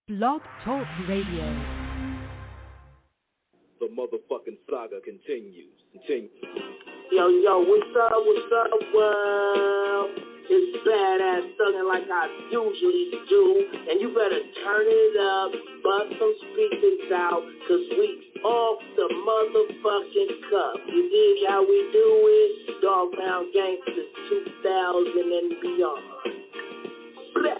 Blog Talk Radio. The motherfucking saga continues. Yo, what's up, world? It's badass thuggin' like I usually do, and you better turn it up, bust some speakers out, cause we off the motherfucking cuff. You dig how we do it? Dog Pound Gangsters 2000 and beyond. Bleh.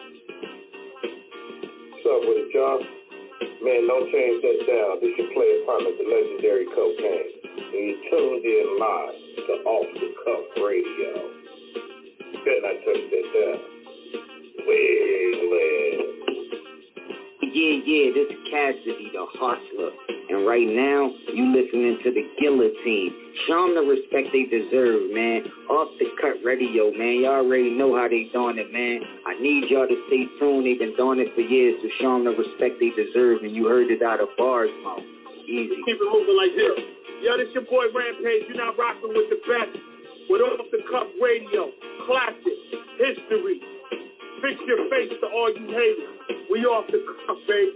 What's up with it, y'all? Man, don't change that down. This your player partner, the legendary Cocaine. And you tuned in live to Off the Cuff Radio. Better not touch that down. Well. Yeah, this is Cassidy, the hustler. And right now, you listening to the Guillotine. Show them the respect they deserve, man. Off the Cut Radio, man. Y'all already know how they doing it, man. I need y'all to stay tuned. They've been doing it for years, so show them the respect they deserve. And you heard it out of bars, mouth. Easy. Keep it moving like this. Yo, this your boy Rampage. You're not rocking with the best. With Off the Cuff Radio. Classic. History. Fix your face to all you haters. We off the cuff, baby.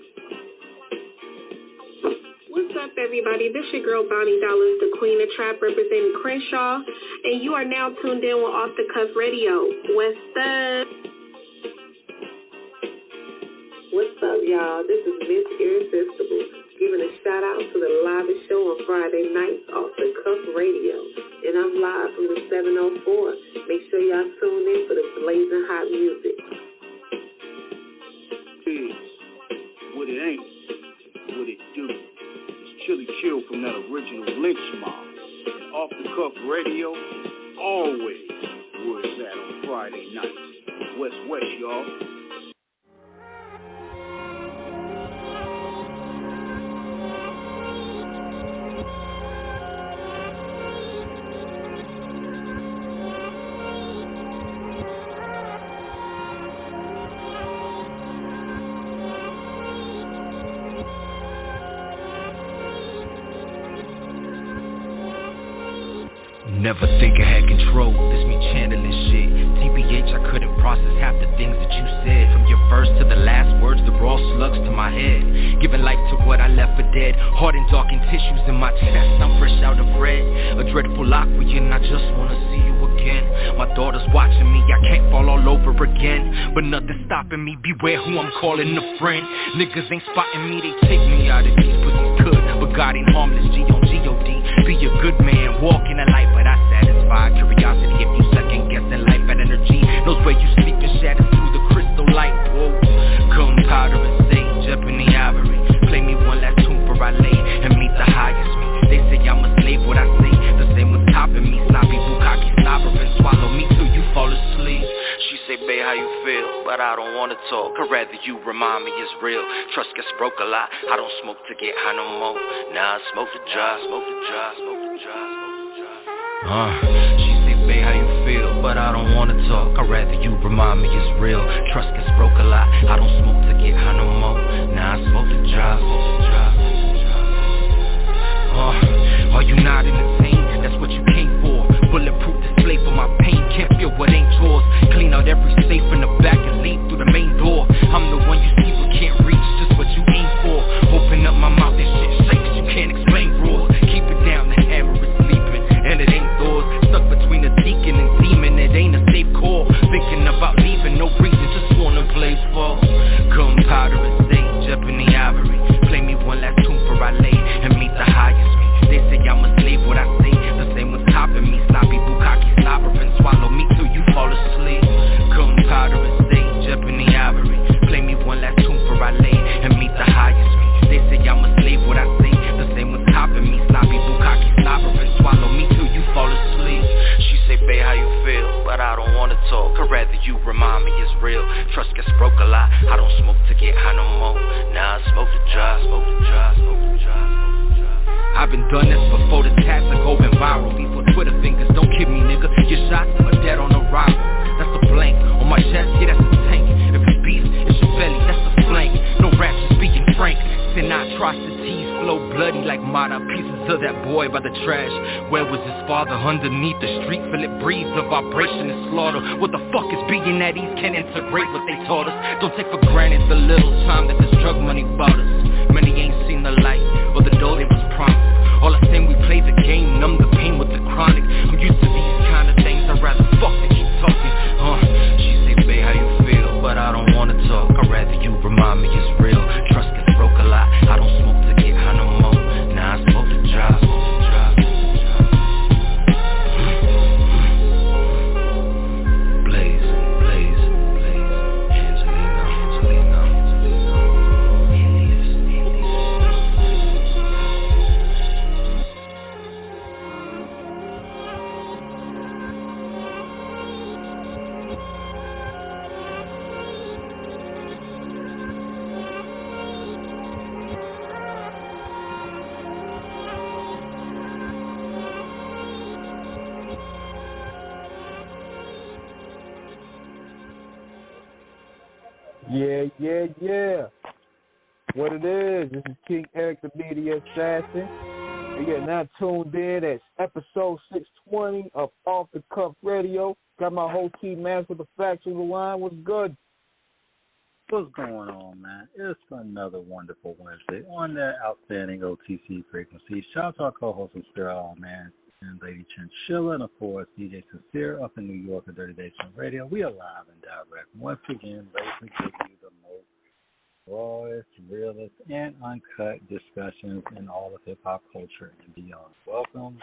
What's up, everybody? This your girl, Bonnie Dollars, the Queen of Trap, representing Crenshaw, and you are now tuned in with Off the Cuff Radio. What's up? What's up, y'all? This is Miss Irresistible, giving a shout out to the livest show on Friday nights, Off the Cuff Radio, and I'm live from the 704. Make sure y'all tune in for the blazing hot music. What it ain't, what it do. Chili Chill from that original Lynch Mob. And Off the Cuff Radio, always where it's at on Friday nights. West, y'all. Never think I had control, this me channeling shit. TBH, I couldn't process half the things that you said. From your first to the last words, the raw slugs to my head. Giving life to what I left for dead. Hard and darkened tissues in my chest, I'm fresh out of bread. A dreadful aquarium, I just wanna see you again. My daughter's watching me, I can't fall all over again. But nothing's stopping me, beware who I'm calling a friend. Niggas ain't spotting me, they take me out of these pussies could. But God ain't harmless, G on G-O-D. Be a good man, walk in the light, but I satisfy curiosity if you second guessing life at energy. Knows where you sleep and shatters through the crystal light. Whoa, gunpowder and sage up in the ivory. Play me one last tune for I lay and meet the highest me. They say I'm a slave, what I say. The same with topping me, sloppy bukkake, slobber and swallow me till you fall asleep. She say, babe, how you feel? But I don't wanna talk. I'd rather you remind me it's real. Trust gets broke a lot. I don't smoke to get high no more. Nah, I smoke to drive, smoke to drive, smoke to drive, smoke to drive. She say, babe, how you feel? But I don't wanna talk. I'd rather you remind me it's real. Trust gets broke a lot. I don't smoke to get high no more. Nah, I smoke to drive, smoke to drive, smoke to drive. Are you not entertained? That's what you came for. Bulletproof display for my pain. Can't feel what ain't yours. Clean out every safe in the back and leave through the main door. I'm the one you see but can't reach. Just what you aim for. Open up my mouth and shit shakes. You can't explain rules. Keep it down. The hammer is sleeping and it ain't doors. Stuck between a deacon and demon. It ain't a safe call. Thinking about leaving. No reason. Just wanna play fall. Gunpowder and sage up in the ivory. Play me one last tune for I lay and meet the highest me. They say I'm a slave, what I say. The same with topping me, sloppy bukkake, slobber and swallow me till you fall asleep. Gunpowder and sage up in the ivory. Play me one last tune for I lay and meet the highest me. They say I'm a slave, what I say. The same with topping me, sloppy bukkake, slobber and swallow me till you fall asleep. She say, babe, how you feel? But I don't wanna talk. I'd rather you remind me it's real. Trust gets broke a lot. I don't smoke to get high no more. Nah, I smoke to drive, smoke to drive, smoke to drive. I've been done this before the tats are going viral. Before Twitter fingers, don't kid me, nigga. Your shots are dead on arrival. That's a blank on my chest, yeah, that's a tank. If it's beef, it's your belly, that's a flank. No rap, just speaking frank. Sinatrocities flow bloody like Mata. Pieces of that boy by the trash. Where was his father? Underneath the street, feel it breathe. The vibration is slaughter. What the fuck is being at ease? Can't integrate what they taught us. Don't take for granted the little time that this drug Yeah. What it is, this is King Eric, the Media Assassin. And you're now tuned in at episode 620 of Off the Cuff Radio. Got my whole team man with the facts on the line. What's good? What's going on, man? It's another wonderful Wednesday on that outstanding OTC frequency. Shout out to our co-host, Mr. Man, and Lady Chinchilla, and of course, DJ Sincere up in New York at Dirty Basement Radio. We are live and direct once again, ready to give you the most rawest, realest, and uncut discussions in all of hip-hop culture and beyond. Welcome.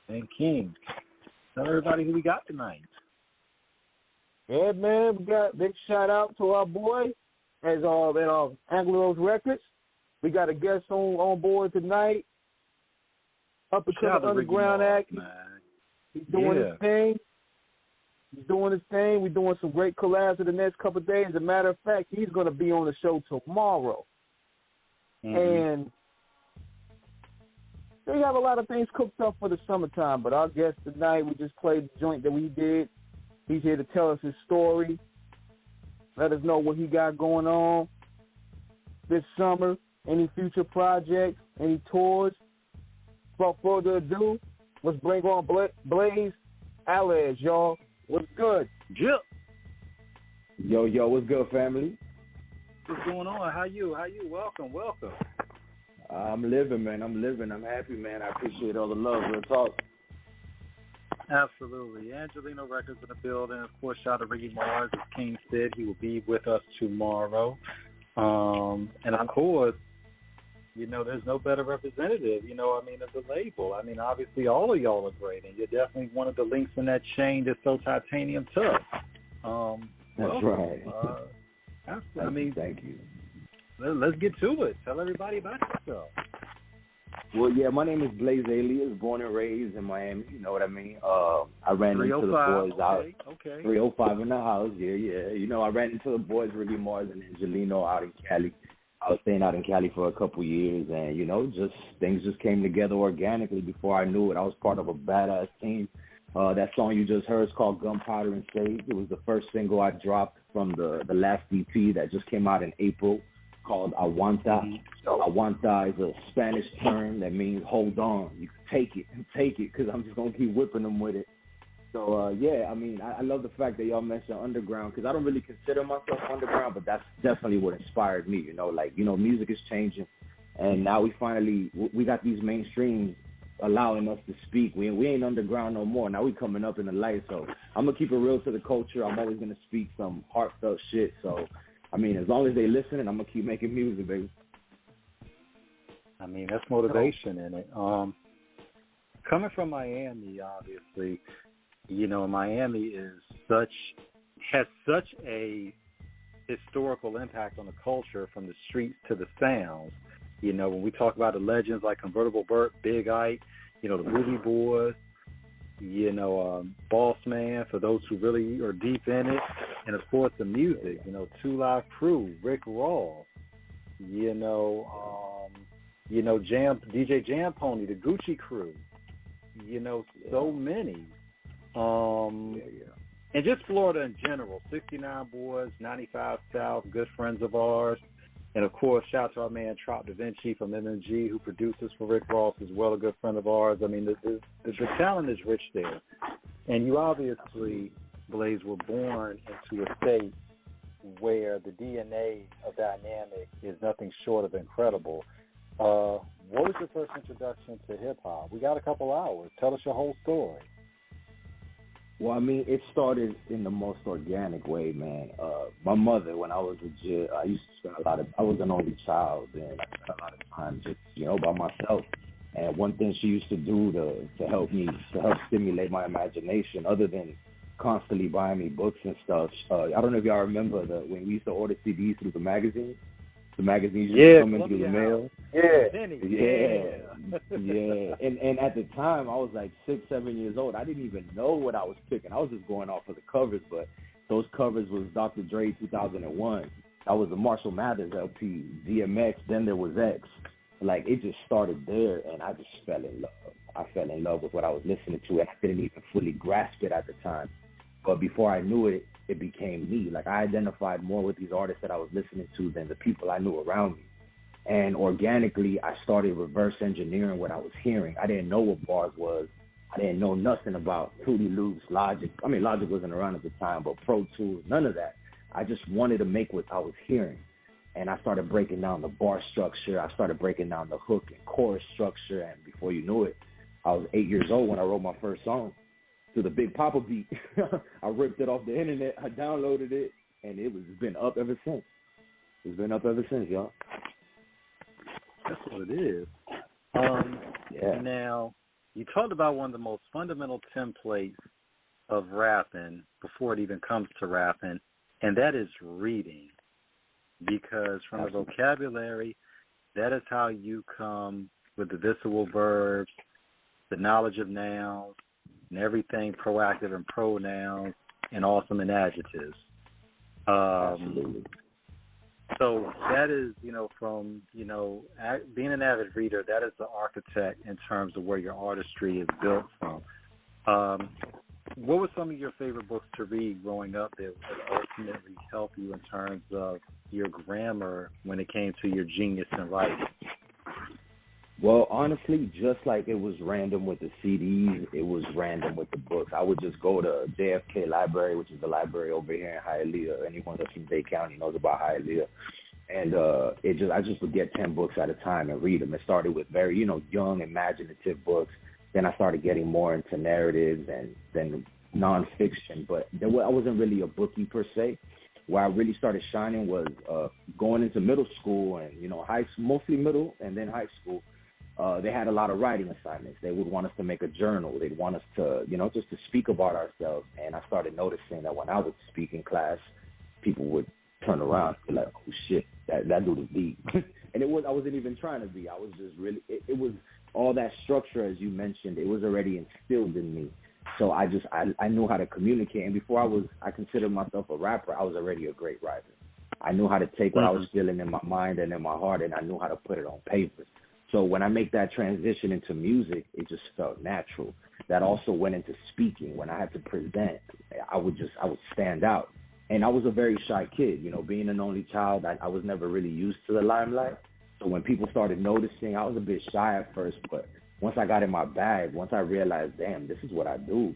And King, tell everybody who we got tonight. Yeah, man, we got a big shout-out to our boy at Angeleno Records. We got a guest on board tonight. Up and coming underground act. He's doing his thing. We're doing some great collabs in the next couple of days. As a matter of fact, he's going to be on the show tomorrow. And we have a lot of things cooked up for the summertime. But our guest tonight, we just played the joint that we did. He's here to tell us his story. Let us know what he got going on this summer, any future projects, any tours. Without further ado, let's bring on Blaze Aliaz, y'all. What's good? Jip. Yo, what's good, family? What's going on? How you? Welcome. I'm living, man. I'm happy, man. I appreciate all the love. Real talk. Absolutely. Angeleno Records in the building. Of course, shout out to Ricky Mars. As King said, he will be with us tomorrow. And of course, there's no better representative, of the label. Obviously, all of y'all are great, and you're definitely one of the links in that chain that's so titanium tough. That's right. Thank you. Let's get to it. Tell everybody about yourself. Well, yeah, my name is Blaze Aliaz, born and raised in Miami. You know what I mean? I ran into the boys out. 305 in the house, yeah. I ran into the boys, Ricky Mars and Angeleno, out in Cali. I was staying out in Cali for a couple years, and, things just came together organically before I knew it. I was part of a badass team. That song you just heard is called Gunpowder and Sage. It was the first single I dropped from the last EP that just came out in April, called Aguanta. Aguanta is a Spanish term that means hold on. You can take it, because I'm just going to keep whipping them with it. So, I love the fact that y'all mentioned underground, because I don't really consider myself underground, but that's definitely what inspired me, music is changing, and now we got these mainstreams allowing us to speak. We ain't underground no more. Now we coming up in the light, so I'm going to keep it real to the culture. I'm always going to speak some heartfelt shit, so, as long as they listening, I'm going to keep making music, baby. That's motivation in it. Coming from Miami, obviously, Miami has such a historical impact on the culture, from the streets to the sounds. When we talk about the legends like Convertible Burt, Big Ike, the Boogie Boys, Boss Man, for those who really are deep in it, and of course the music, Two Live Crew, Rick Ross, DJ Jam Pony, the Gucci Crew, so many. And just Florida in general, 69 Boys, 95 South, good friends of ours. And, of course, shout out to our man Trop Da Vinci from MMG, who produces for Rick Ross as well, a good friend of ours. The talent is rich there. And you obviously, Blaze, were born into a state where the DNA of dynamic is nothing short of incredible. What was your first introduction to hip-hop? We got a couple hours. Tell us your whole story. Well, it started in the most organic way, man. My mother, when I was a kid, I used to spend I was an only child, and I spent a lot of time just, by myself. And one thing she used to do to help stimulate my imagination, other than constantly buying me books and stuff, I don't know if y'all remember when we used to order CDs through the magazines. The magazines used to come in through the mail. Yeah. And at the time, I was like 6, 7 years old. I didn't even know what I was picking. I was just going off of the covers, but those covers was Dr. Dre 2001. That was the Marshall Mathers LP, DMX, then there was X. It just started there, and I just fell in love. I fell in love with what I was listening to, and I didn't even fully grasp it at the time. But before I knew it, it became me. Like, I identified more with these artists that I was listening to than the people I knew around me. And organically, I started reverse engineering what I was hearing. I didn't know what bars was. I didn't know nothing about Fruity Loops, Logic. I mean, Logic wasn't around at the time, but Pro Tools, none of that. I just wanted to make what I was hearing. And I started breaking down the bar structure. I started breaking down the hook and chorus structure. And before you knew it, I was 8 years old when I wrote my first song to the Big Papa beat. I ripped it off the internet. I downloaded it, and it's been up ever since. It's been up ever since, y'all. That's what it is. Yeah. Now, you talked about one of the most fundamental templates of rapping before it even comes to rapping, and that is reading. Because from the vocabulary, that is how you come with the visual verbs, the knowledge of nouns, and everything proactive and pronouns, and awesome and adjectives. Absolutely. So that is, from, being an avid reader, that is the architect in terms of where your artistry is built from. What were some of your favorite books to read growing up that would ultimately help you in terms of your grammar when it came to your genius in writing? Well, honestly, just like it was random with the CDs, it was random with the books. I would just go to JFK Library, which is the library over here in Hialeah. Anyone that's from Dade County knows about Hialeah. And I just would get 10 books at a time and read them. It started with very, young, imaginative books. Then I started getting more into narratives and then nonfiction. But I wasn't really a bookie per se. Where I really started shining was going into middle school and, mostly middle and then high school. They had a lot of writing assignments. They would want us to make a journal. They'd want us to, just to speak about ourselves. And I started noticing that when I would speak in class, people would turn around and be like, oh, shit, that dude is deep. And I wasn't even trying to be. I was just really, it was all that structure, as you mentioned, it was already instilled in me. So I knew how to communicate. And before I considered myself a rapper, I was already a great writer. I knew how to take what I was feeling in my mind and in my heart, and I knew how to put it on paper. So when I make that transition into music, it just felt natural. That also went into speaking. When I had to present, I would stand out. And I was a very shy kid, being an only child. I was never really used to the limelight. So when people started noticing, I was a bit shy at first, but once I got in my bag, once I realized, damn, this is what I do,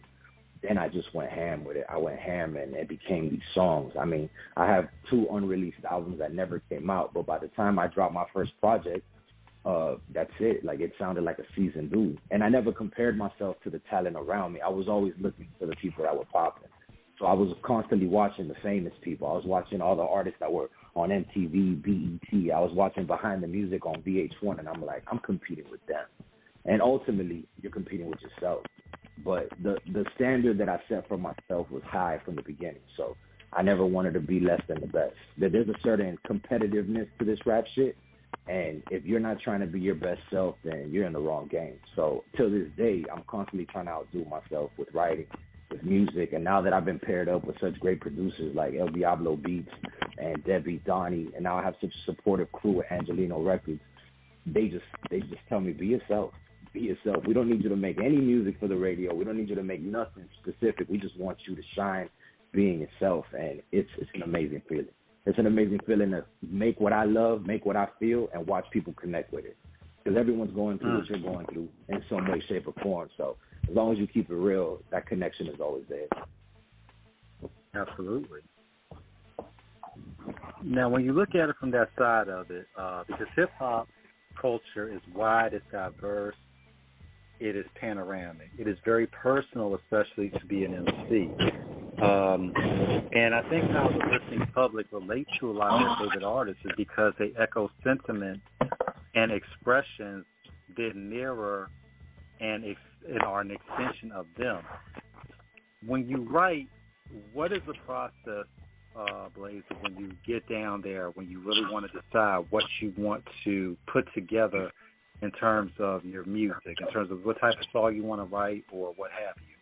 then I just went ham with it. I went ham, and it became these songs. I mean, I have 2 unreleased albums that never came out, but by the time I dropped my first project, that's it. Like, it sounded like a seasoned dude. And I never compared myself to the talent around me. I was always looking for the people that were popping. So I was constantly watching the famous people. I was watching all the artists that were on MTV, BET. I was watching Behind the Music on VH1, and I'm like, I'm competing with them. And ultimately, you're competing with yourself. But the standard that I set for myself was high from the beginning. So I never wanted to be less than the best. There's a certain competitiveness to this rap shit. And if you're not trying to be your best self, then you're in the wrong game. So till this day, I'm constantly trying to outdo myself with writing, with music. And now that I've been paired up with such great producers like El Diablo Beats and Debbie, Donnie, and now I have such a supportive crew at Angeleno Records, they just tell me, be yourself. Be yourself. We don't need you to make any music for the radio. We don't need you to make nothing specific. We just want you to shine being yourself. And it's an amazing feeling. It's an amazing feeling to make what I love, make what I feel, and watch people connect with it. Because everyone's going through what you're going through in some way, shape, or form. So as long as you keep it real, that connection is always there. Absolutely. Now, when you look at it from that side of it, because hip-hop culture is wide, it's diverse, it is panoramic. It is very personal, especially to be an MC. And I think how the listening public relates to a lot of their favorite artists is because they echo sentiments and expressions that mirror and are an extension of them. When you write, what is the process, Blaze, when you get down there, when you really want to decide what you want to put together in terms of your music, in terms of what type of song you want to write or what have you?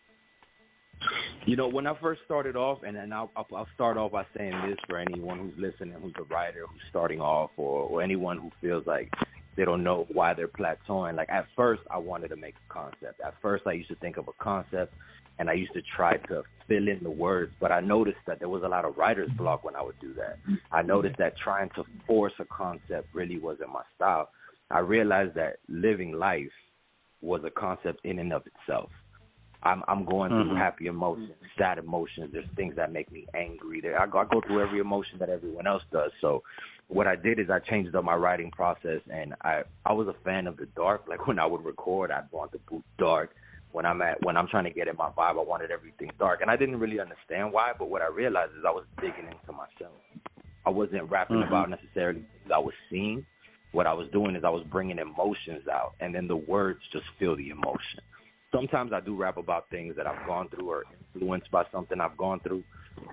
When I first started off, and then I'll start off by saying this for anyone who's listening, who's a writer, who's starting off, or anyone who feels like They don't know why they're plateauing. Like, at first, I wanted to make a concept. At first, I used to think of a concept, and I used to try to fill in the words, but I noticed that there was a lot of writer's block when I would do that. I noticed that trying to force a concept really wasn't my style. I realized that living life was a concept in and of itself. I'm going through happy emotions, sad emotions. There's things that make me angry. I go through every emotion that everyone else does. So what I did is I changed up my writing process, and I was a fan of the dark. Like, when I would record, I'd want the boot dark. When I'm trying to get in my vibe, I wanted everything dark. And I didn't really understand why, but what I realized is I was digging into myself. I wasn't rapping about necessarily things I was seeing. What I was doing is I was bringing emotions out, and then the words just feel the emotion. Sometimes I do rap about things that I've gone through or influenced by something I've gone through,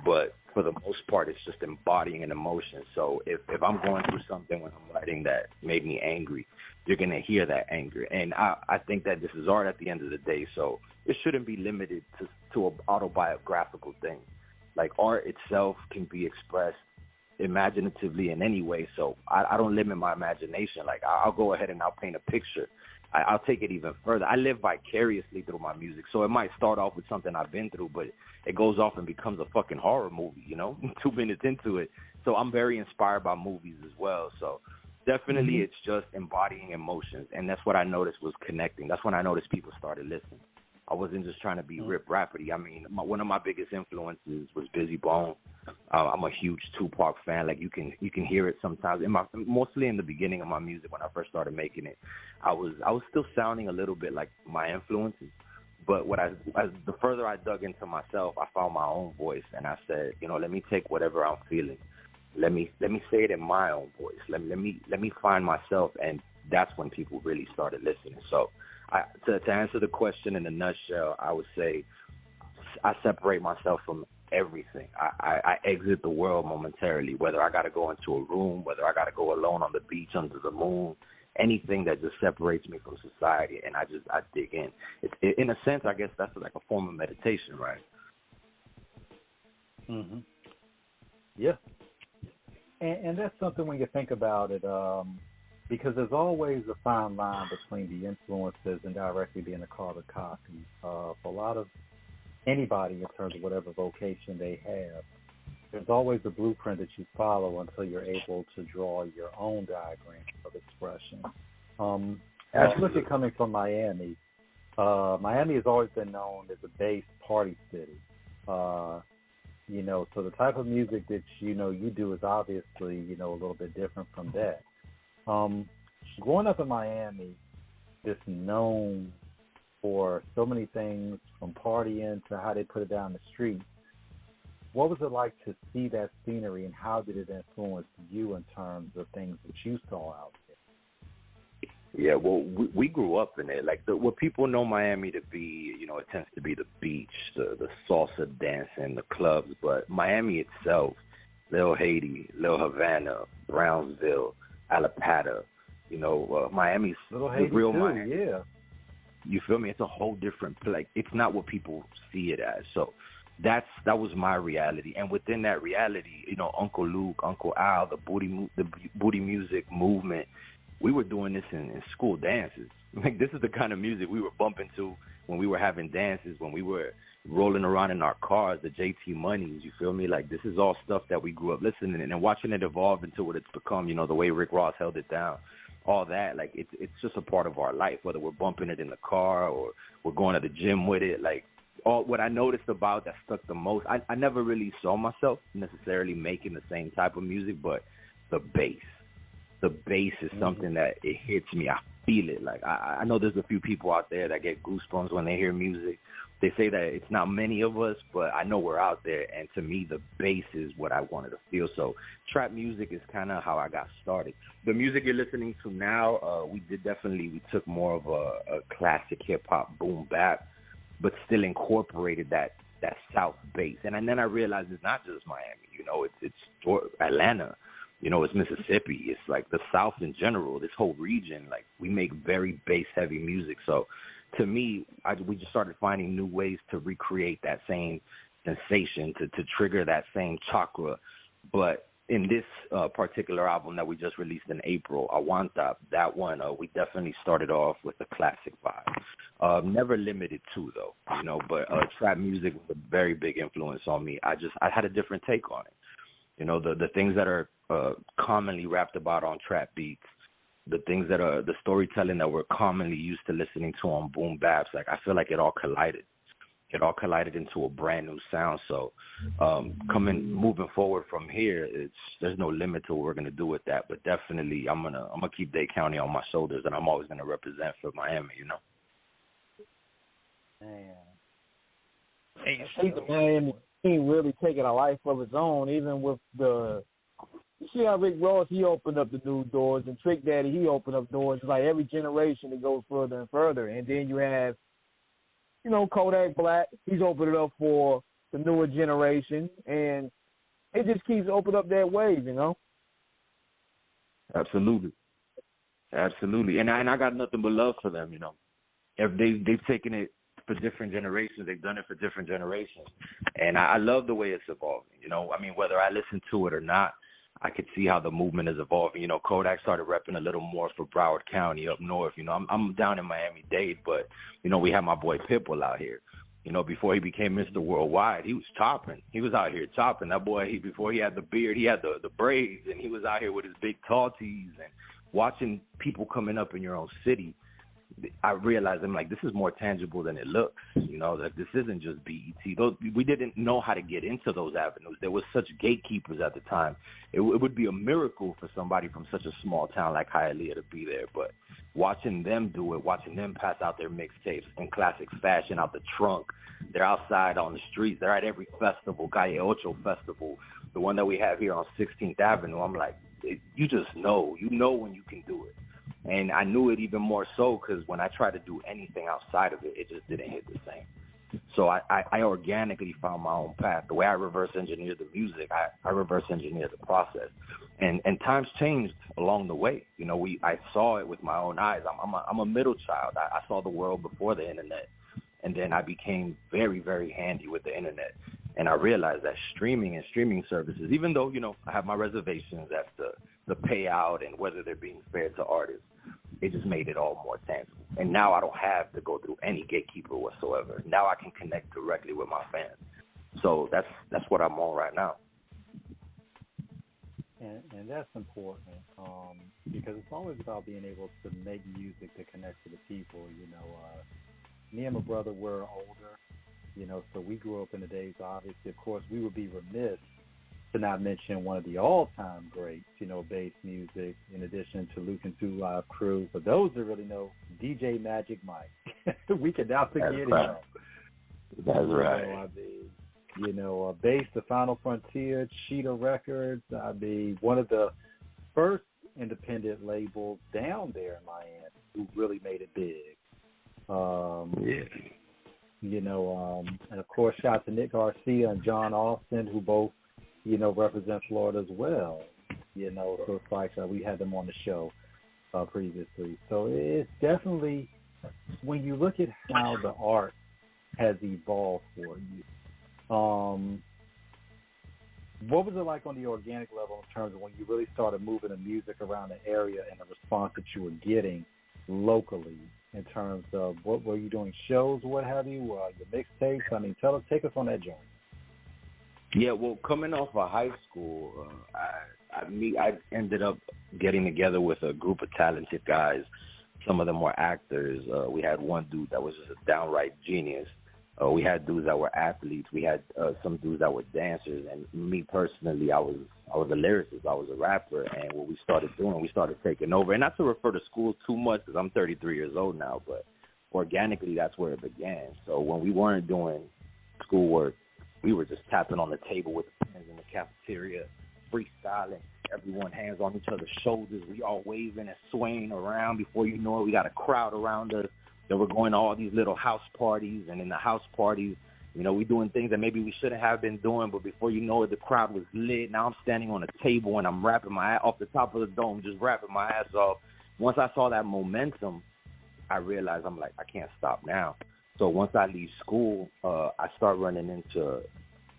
but for the most part, it's just embodying an emotion. So if I'm going through something when I'm writing that made me angry, you're going to hear that anger. And I think that this is art at the end of the day, so it shouldn't be limited to an autobiographical thing. Like, art itself can be expressed imaginatively in any way, so I don't limit my imagination. Like, I'll go ahead and I'll paint a picture. I'll take it even further. I live vicariously through my music, so it might start off with something I've been through, but it goes off and becomes a fucking horror movie, 2 minutes into it. So I'm very inspired by movies as well. So definitely it's just embodying emotions, and that's what I noticed was connecting. That's when I noticed people started listening. I wasn't just trying to be rip rapperty. I mean, one of my biggest influences was Busy Bone. I'm a huge Tupac fan. Like, you can hear it sometimes. Mostly in the beginning of my music when I first started making it, I was still sounding a little bit like my influences. But the further I dug into myself, I found my own voice, and I said, let me take whatever I'm feeling. Let me say it in my own voice. Let me find myself, and that's when people really started listening. So, to answer the question in a nutshell, I would say I separate myself from everything. I exit the world momentarily, whether I got to go into a room, whether I got to go alone on the beach under the moon, anything that just separates me from society, and I dig in. In a sense, I guess that's like a form of meditation, right? Yeah. And that's something when you think about it, because there's always a fine line between the influences and directly being a carbon copy. For a lot of anybody in terms of whatever vocation they have, there's always a blueprint that you follow until you're able to draw your own diagram of expression. As you look at coming from Miami, Miami has always been known as a bass party city. So the type of music that you do is obviously a little bit different from that. Growing up in Miami, it's known for so many things, from partying to how they put it down the street. What was it like to see that scenery, and how did it influence you in terms of things that you saw out there? Yeah, well, we grew up in it. Like, what people know Miami to be, it tends to be the beach, the salsa dancing, the clubs. But Miami itself, Little Haiti, Little Havana, Brownsville, Alapata, Miami's Little the Haiti real too, Miami. Yeah. You feel me? It's a whole different place. It's not what people see it as. So that was my reality. And within that reality, Uncle Luke, Uncle Al, the booty music movement, we were doing this in school dances. Like, this is the kind of music we were bumping to when we were having dances, when we were rolling around in our cars, the JT Moneys, you feel me? Like, this is all stuff that we grew up listening and watching it evolve into what it's become, the way Rick Ross held it down, all that. Like, it's just a part of our life, whether we're bumping it in the car or we're going to the gym with it. Like, what I noticed about that stuck the most, I never really saw myself necessarily making the same type of music, but the bass. The bass is something that it hits me. I feel it. Like, I know there's a few people out there that get goosebumps when they hear music. They say that it's not many of us, but I know we're out there. And to me, the bass is what I wanted to feel. So trap music is kind of how I got started. The music you're listening to now, we took more of a classic hip-hop boom bap, but still incorporated that South bass. And then I realized it's not just Miami. It's Atlanta. It's Mississippi. It's like the South in general, this whole region. Like, we make very bass-heavy music. So to me, we just started finding new ways to recreate that same sensation, to trigger that same chakra, but in this particular album that we just released in April, Awanta, that one, we definitely started off with a classic vibe. Never limited to, though, you know, but trap music was a very big influence on me. I had a different take on it. You know, the things that are commonly rapped about on trap beats, the things that are the storytelling that we're commonly used to listening to on boom baps, like I feel like it all collided. It all collided into a brand new sound. So moving forward from here, there's no limit to what we're gonna do with that. But definitely, I'm gonna keep Dade County on my shoulders, and I'm always gonna represent for Miami. You know. Man. Hey, the Miami team really taking a life of its own, even with the. You see how Rick Ross, he opened up the new doors, and Trick Daddy, he opened up doors. It's like every generation it goes further and further, and then you have. You know, Kodak Black, he's opened it up for the newer generation, and it just keeps opening up that wave, you know? Absolutely. And I got nothing but love for them, you know. If they've taken it for different generations, they've done it for different generations. And I love the way it's evolving, you know. I mean, whether I listen to it or not, I could see how the movement is evolving. You know, Kodak started repping a little more for Broward County up north. You know, I'm down in Miami-Dade, but, you know, we have my boy Pitbull out here. You know, before he became Mr. Worldwide, he was chopping. He was out here chopping. That boy, before he had the beard, he had the braids, and he was out here with his big tall tees. And watching people coming up in your own city, I realized I'm like, this is more tangible than it looks. You know, that this isn't just BET. We didn't know how to get into those avenues. There was such gatekeepers at the time. It would be a miracle for somebody from such a small town like Hialeah to be there. But watching them do it, watching them pass out their mixtapes in classic fashion out the trunk, they're outside on the streets. They're at every festival, Calle Ocho Festival, the one that we have here on 16th Avenue. I'm like, you just know. You know when you can do it. And I knew it even more so because when I tried to do anything outside of it, it just didn't hit the same. So I organically found my own path. The way I reverse engineered the music, I reverse engineered the process. And times changed along the way. You know, I saw it with my own eyes. I'm a middle child. I saw the world before the internet. And then I became very, very handy with the internet. And I realized that streaming and streaming services, even though, you know, I have my reservations as to the payout and whether they're being fair to artists, it just made it all more tangible. And now I don't have to go through any gatekeeper whatsoever. Now I can connect directly with my fans. So that's what I'm on right now. And that's important because it's always about being able to make music to connect to the people. You know, me and my brother were older, you know, so we grew up in the days, obviously, of course, we would be remiss to not mention one of the all-time greats, you know, bass music, in addition to Luke and 2 Live Crew. For those that really know, DJ Magic Mike. We can now forget it. That's right. You know, bass, The Final Frontier, Cheetah Records. I mean, one of the first independent labels down there in Miami who really made it big. You know, and of course, shout out to Nick Garcia and John Austin, who both, you know, represent Florida as well. You know, so it's like we had them on the show previously. So it's definitely, when you look at how the art has evolved for you, what was it like on the organic level in terms of when you really started moving the music around the area and the response that you were getting locally in terms of what were you doing, shows, what have you, your mixtapes? I mean, take us on that journey. Yeah, well, coming off of high school, I ended up getting together with a group of talented guys. Some of them were actors. We had one dude that was just a downright genius. We had dudes that were athletes. We had some dudes that were dancers. And me personally, I was a lyricist. I was a rapper. And what we started doing, we started taking over. And not to refer to school too much because I'm 33 years old now, but organically that's where it began. So when we weren't doing schoolwork, we were just tapping on the table with the pens in the cafeteria, freestyling, everyone hands on each other's shoulders. We all waving and swaying around. Before you know it, we got a crowd around us. Then we're going to all these little house parties, and in the house parties, you know, we're doing things that maybe we shouldn't have been doing, but before you know it, the crowd was lit. Now I'm standing on a table, and I'm rapping my ass off the top of the dome, just rapping my ass off. Once I saw that momentum, I realized I'm like, I can't stop now. So once I leave school, I start running into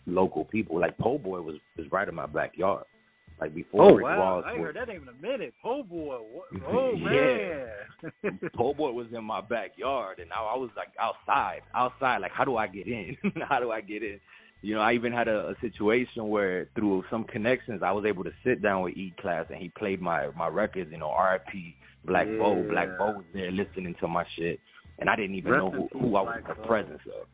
local people. Like Po' Boy was right in my backyard. Like before Rick wow. Ross. I ain't heard that name in a minute. Po' Boy. Oh, man. Po' Boy was in my backyard, and I was like outside. Like, how do I get in? How do I get in? You know, I even had a situation where through some connections, I was able to sit down with E-Class, and he played my records, you know, R.I.P. Black Bo. Black Bo was there listening to my shit, and I didn't even know who I was the presence of.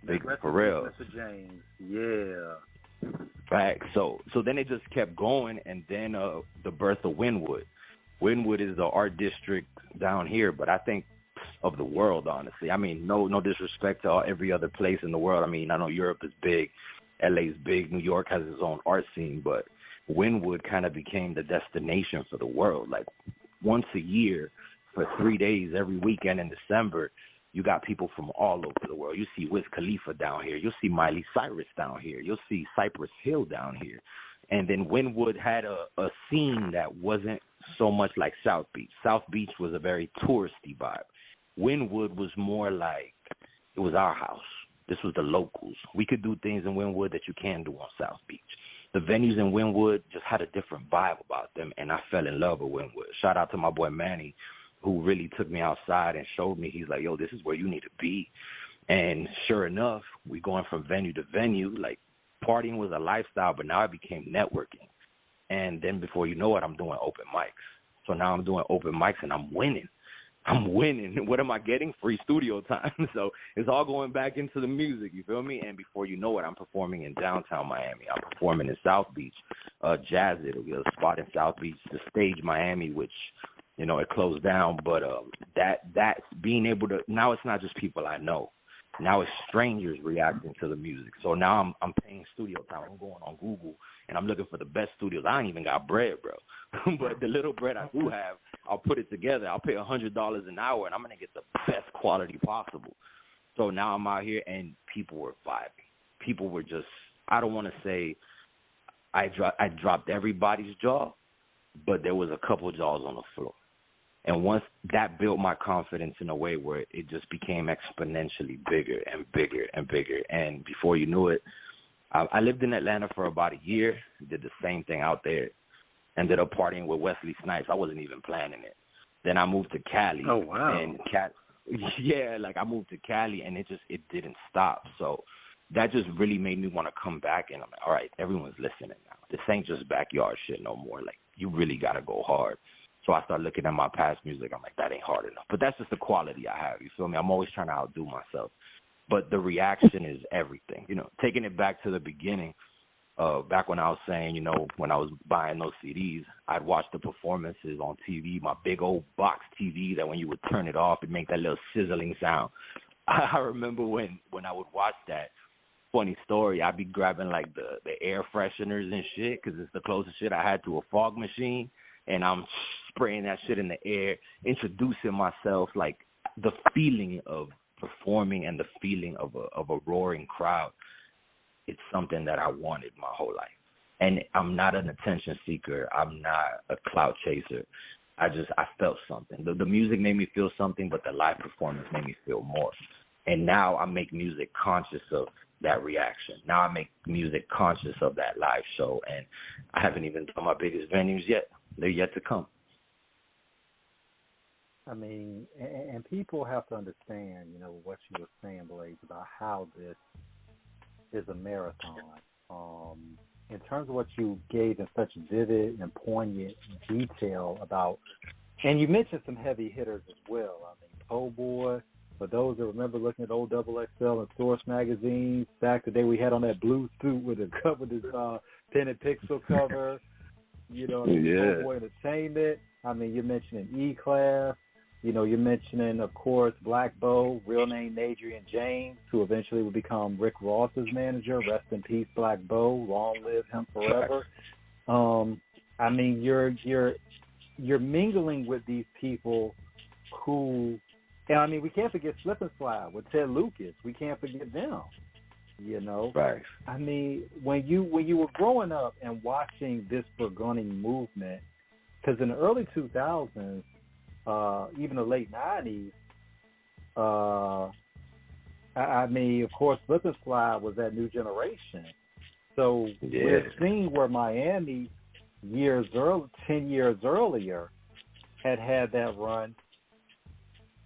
Big, for real. Mr. James. Yeah. Right. So then it just kept going, and then the birth of Wynwood. Wynwood is the art district down here, but I think of the world, honestly. I mean, no disrespect to every other place in the world. I mean, I know Europe is big, LA's big, New York has its own art scene, but Wynwood kind of became the destination for the world. Like, once a year for 3 days every weekend in December, you got people from all over the world. You see Wiz Khalifa down here. You'll see Miley Cyrus down here. You'll see Cypress Hill down here. And then Wynwood had a scene that wasn't so much like South Beach. South Beach was a very touristy vibe. Wynwood was more like, it was our house. This was the locals. We could do things in Wynwood that you can't do on South Beach. The venues in Wynwood just had a different vibe about them, and I fell in love with Wynwood. Shout out to my boy Manny, who really took me outside and showed me. He's like, yo, this is where you need to be. And sure enough, we going from venue to venue. Like, partying was a lifestyle, but now it became networking. And then before you know it, I'm doing open mics. So now I'm doing open mics, and I'm winning. What am I getting? Free studio time. So it's all going back into the music, you feel me? And before you know it, I'm performing in downtown Miami. I'm performing in South Beach. Jazz It, a spot in South Beach. The Stage Miami, which, you know, it closed down. But that's being able to, now it's not just people I know. Now it's strangers reacting to the music. So now I'm paying studio time. I'm going on Google, and I'm looking for the best studios. I ain't even got bread, bro. But the little bread I do have, I'll put it together. I'll pay $100 an hour, and I'm going to get the best quality possible. So now I'm out here, and people were vibing. People were just, I don't want to say I dropped everybody's jaw, but there was a couple jaws on the floor. And once that built my confidence in a way where it just became exponentially bigger and bigger and bigger. And before you knew it, I lived in Atlanta for about a year, did the same thing out there, ended up partying with Wesley Snipes. I wasn't even planning it. Then I moved to Cali. Oh, wow. And I moved to Cali, and it didn't stop. So that just really made me want to come back, and I'm like, all right, everyone's listening now. This ain't just backyard shit no more. Like, you really got to go hard. So I started looking at my past music. I'm like, that ain't hard enough. But that's just the quality I have. You feel me? I'm always trying to outdo myself. But the reaction is everything. You know, taking it back to the beginning, back when I was saying, you know, when I was buying those CDs, I'd watch the performances on TV, my big old box TV that when you would turn it off, it'd make that little sizzling sound. I remember when I would watch that, funny story, I'd be grabbing like the air fresheners and shit because it's the closest shit I had to a fog machine. And I'm spraying that shit in the air, introducing myself, like the feeling of performing and the feeling of a roaring crowd. It's something that I wanted my whole life. And I'm not an attention seeker. I'm not a clout chaser. I felt something. The music made me feel something, but the live performance made me feel more. And now I make music conscious of that reaction. Now I make music conscious of that live show. And I haven't even done my biggest venues yet. They're yet to come. I mean, and people have to understand, you know, what you were saying, Blaze, about how this is a marathon. In terms of what you gave in such vivid and poignant detail about, and you mentioned some heavy hitters as well. I mean, Po' Boy, for those that remember looking at old XXL and Source magazines, back the day we had on that blue suit with his Pen and Pixel cover. You know, Po' Boy Entertainment. I mean, you're mentioning E-Class. You know, you're mentioning, of course, Black Bo, real name Adrian James, who eventually would become Rick Ross's manager. Rest in peace, Black Bo. Long live him forever. I mean, you're mingling with these people who, and I mean, we can't forget Slip and Slide with Ted Lucas. We can't forget them. You know, right? I mean, when you were growing up and watching this burgeoning movement, because in the early 2000s, even the late 90s, I mean, of course, Slip and Slide was that new generation. So we're seeing where Miami 10 years earlier, had that run,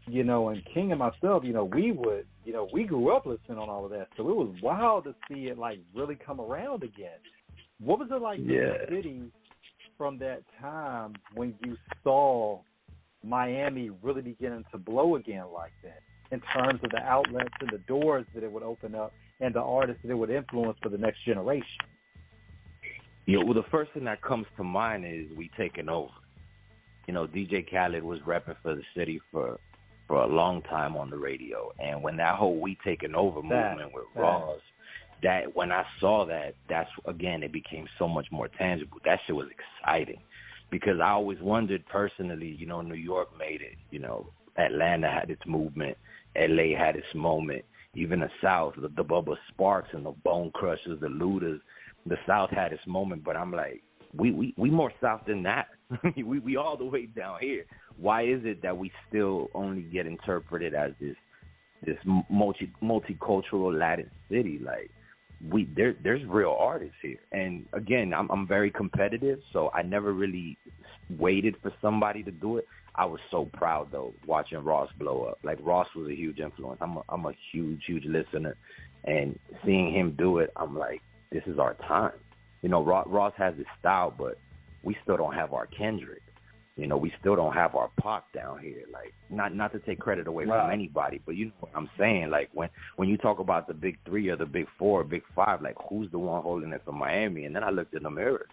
and King and myself, we grew up listening on all of that. So it was wild to see it, like, really come around again. What was it like in the city from that time when you saw Miami really beginning to blow again like that, in terms of the outlets and the doors that it would open up and the artists that it would influence for the next generation? Well, the first thing that comes to mind is we taking over. DJ Khaled was repping for the city for a long time on the radio, and when that whole We Taking Over movement with Ross, that when I saw that, that's again, it became so much more tangible. That shit was exciting, because I always wondered personally, New York made it, Atlanta had its movement, LA had its moment, even the South, the Bubba Sparks and the Bone Crushers, the Ludas, the South had its moment, but I'm like, we more South than that. we all the way down here. Why is it that we still only get interpreted as this multicultural Latin city? Like, there's real artists here. And again, I'm very competitive, so I never really waited for somebody to do it. I was so proud though watching Ross blow up. Like, Ross was a huge influence. I'm a huge listener, and seeing him do it, I'm like, this is our time. Ross has his style, but we still don't have our Kendrick. We still don't have our Pac down here. Like, not to take credit away from anybody, but you know what I'm saying? Like, when you talk about the big three or the big four or big five, like, who's the one holding it for Miami? And then I looked in the mirror.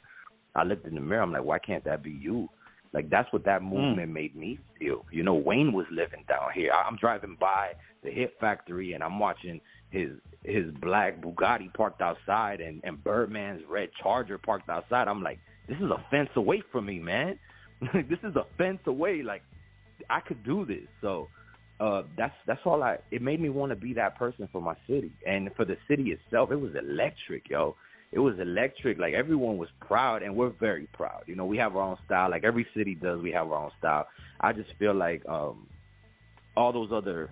I'm like, why can't that be you? Like, that's what that movement made me feel. Wayne was living down here. I'm driving by the Hit Factory, and I'm watching his black Bugatti parked outside and Birdman's red Charger parked outside. I'm like, this is a fence away from me, man. This is a fence away. Like, I could do this. So that's all it made me want to be that person for my city. And for the city itself, it was electric, yo. It was electric. Like, everyone was proud, and we're very proud. We have our own style. Like every city does, we have our own style. I just feel like all those other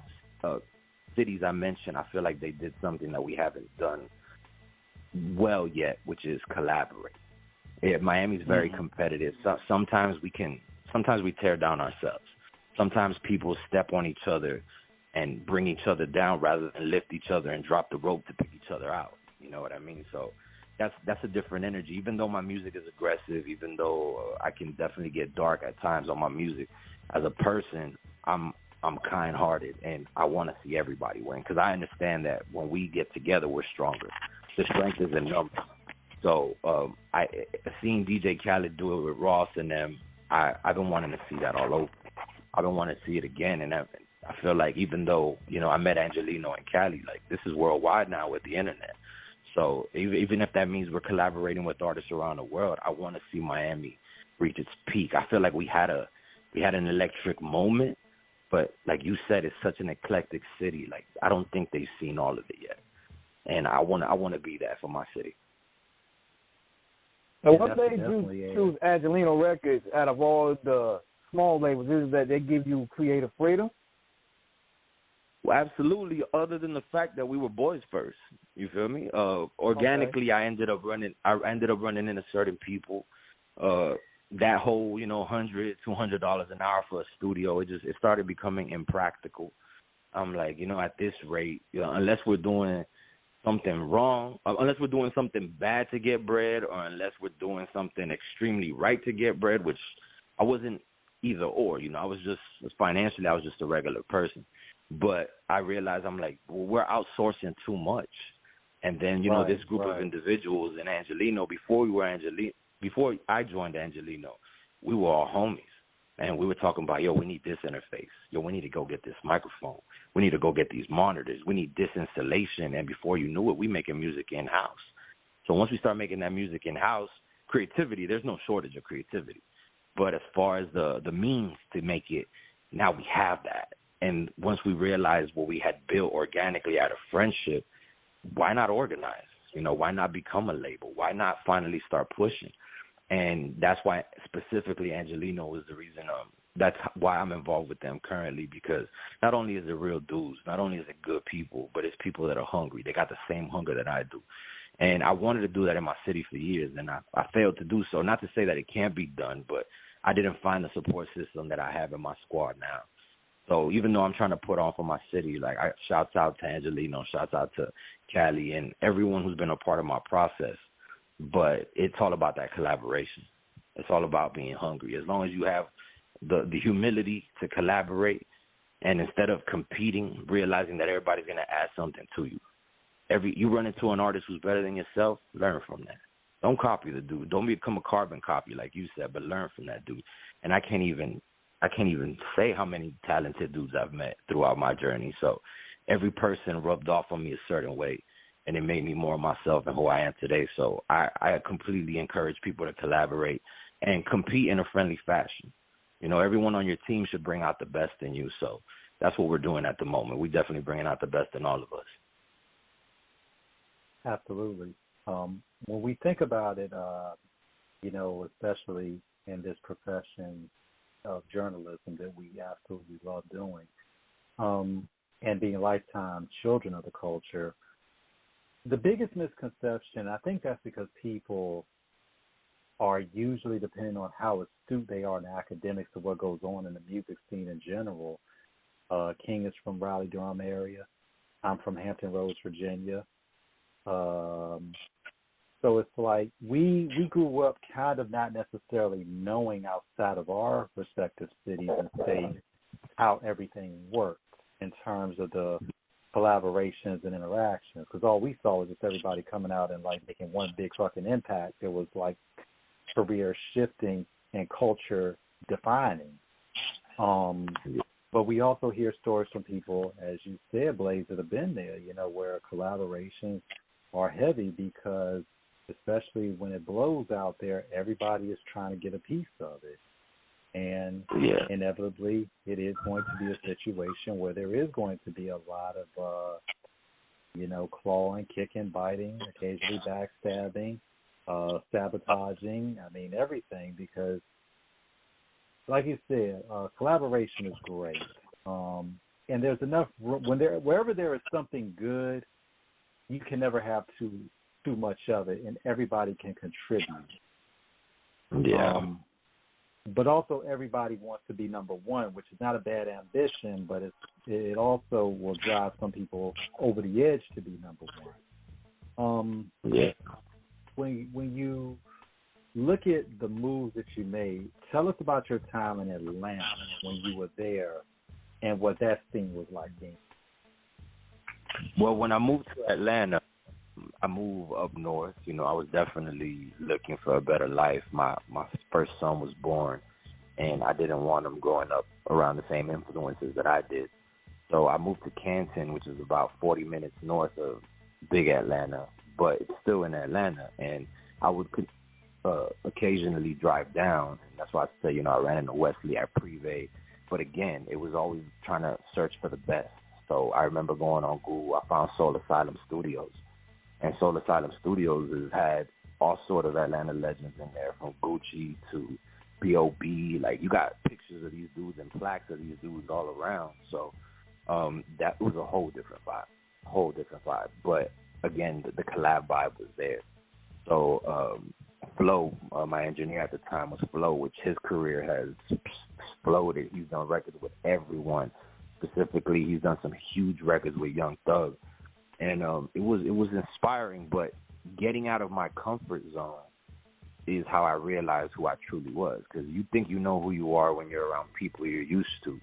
cities I mentioned, I feel like they did something that we haven't done well yet, which is collaborate. Yeah, Miami's very competitive. So sometimes we tear down ourselves. Sometimes people step on each other and bring each other down rather than lift each other and drop the rope to pick each other out. You know what I mean? So that's a different energy. Even though my music is aggressive, even though I can definitely get dark at times on my music, as a person, I'm kind-hearted, and I want to see everybody win, because I understand that when we get together, we're stronger. The strength is in numbers. So I seeing DJ Khaled do it with Ross and them, I've been wanting to see that all over. I've been wanting to see it again, and I feel like even though, I met Angeleno and Cali, like, this is worldwide now with the internet. So even if that means we're collaborating with artists around the world, I want to see Miami reach its peak. I feel like we had an electric moment, but like you said, it's such an eclectic city. Like, I don't think they've seen all of it yet, and I want to be that for my city. So what made you choose Angeleno Records out of all the small labels? Is that they give you creative freedom? Well, absolutely, other than the fact that we were boys first. You feel me? Organically, okay. I ended up running into certain people. That whole, $100, $200 an hour for a studio, it started becoming impractical. I'm like, at this rate, unless we're doing something wrong, unless we're doing something bad to get bread, or unless we're doing something extremely right to get bread, which I wasn't either or. I was just financially, I was just a regular person. But I realized, I'm like, well, we're outsourcing too much. And then, this group of individuals and Angeleno, before I joined Angeleno, we were all homies. And we were talking about, we need this interface. We need to go get this microphone. We need to go get these monitors. We need this installation. And before you knew it, we making music in-house. So once we start making that music in-house, creativity, there's no shortage of creativity. But as far as the means to make it, now we have that. And once we realized what we had built organically out of friendship, why not organize? Why not become a label? Why not finally start pushing? And that's why specifically Angeleno is the reason. That's why I'm involved with them currently, because not only is it real dudes, not only is it good people, but it's people that are hungry. They got the same hunger that I do. And I wanted to do that in my city for years, and I failed to do so. Not to say that it can't be done, but I didn't find the support system that I have in my squad now. So even though I'm trying to put on for my city, like shouts out to Angeleno, shouts out to Cali, and everyone who's been a part of my process. But it's all about that collaboration. It's all about being hungry. As long as you have the humility to collaborate, and instead of competing, realizing that everybody's going to add something to you. You run into an artist who's better than yourself, learn from that. Don't copy the dude. Don't become a carbon copy like you said, but learn from that dude. And I can't even say how many talented dudes I've met throughout my journey. So every person rubbed off on me a certain way, and it made me more myself and who I am today. So I completely encourage people to collaborate and compete in a friendly fashion. You know, everyone on your team should bring out the best in you. So that's what we're doing at the moment. We're definitely bringing out the best in all of us. Absolutely. When we think about it, you know, especially in this profession of journalism that we absolutely love doing, and being lifetime children of the culture, the biggest misconception, I think that's because people are usually, depending on how astute they are in academics of what goes on in the music scene in general. King is from Raleigh-Durham area. I'm from Hampton Roads, Virginia. So it's like we grew up kind of not necessarily knowing outside of our respective cities and states how everything worked in terms of the collaborations and interactions, because all we saw was just everybody coming out and like making one big fucking impact. It was like career shifting and culture defining. But we also hear stories from people, as you said, Blaze, that have been there, you know, where collaborations are heavy because, especially when it blows out there, everybody is trying to get a piece of it. And inevitably, it is going to be a situation where there is going to be a lot of, you know, clawing, kicking, biting, occasionally backstabbing, sabotaging, I mean, everything, because, like you said, collaboration is great. And there's enough, wherever there is something good, you can never have too much of it, and everybody can contribute. Yeah. But also everybody wants to be number one, which is not a bad ambition, but it also will drive some people over the edge to be number one. When you look at the moves that you made, tell us about your time in Atlanta when you were there and what that scene was like then. Well, when I moved to Atlanta, I moved up north. You know, I was definitely looking for a better life. My first son was born, and I didn't want him growing up around the same influences that I did. So I moved to Canton, which is about 40 minutes north of big Atlanta, but it's still in Atlanta. And I would occasionally drive down, and that's why I say, you know, I ran into Wesley at Privé. But again, it was always trying to search for the best. So I remember going on Google, I found Soul Asylum Studios. And Soul Asylum Studios has had all sort of Atlanta legends in there, from Gucci to B.O.B. Like, you got pictures of these dudes and plaques of these dudes all around. So that was a whole different vibe. But, again, the collab vibe was there. So Flo, my engineer at the time was Flo, which his career has exploded. He's done records with everyone. Specifically, he's done some huge records with Young Thug. And it was inspiring, but getting out of my comfort zone is how I realized who I truly was. Because you think you know who you are when you're around people you're used to,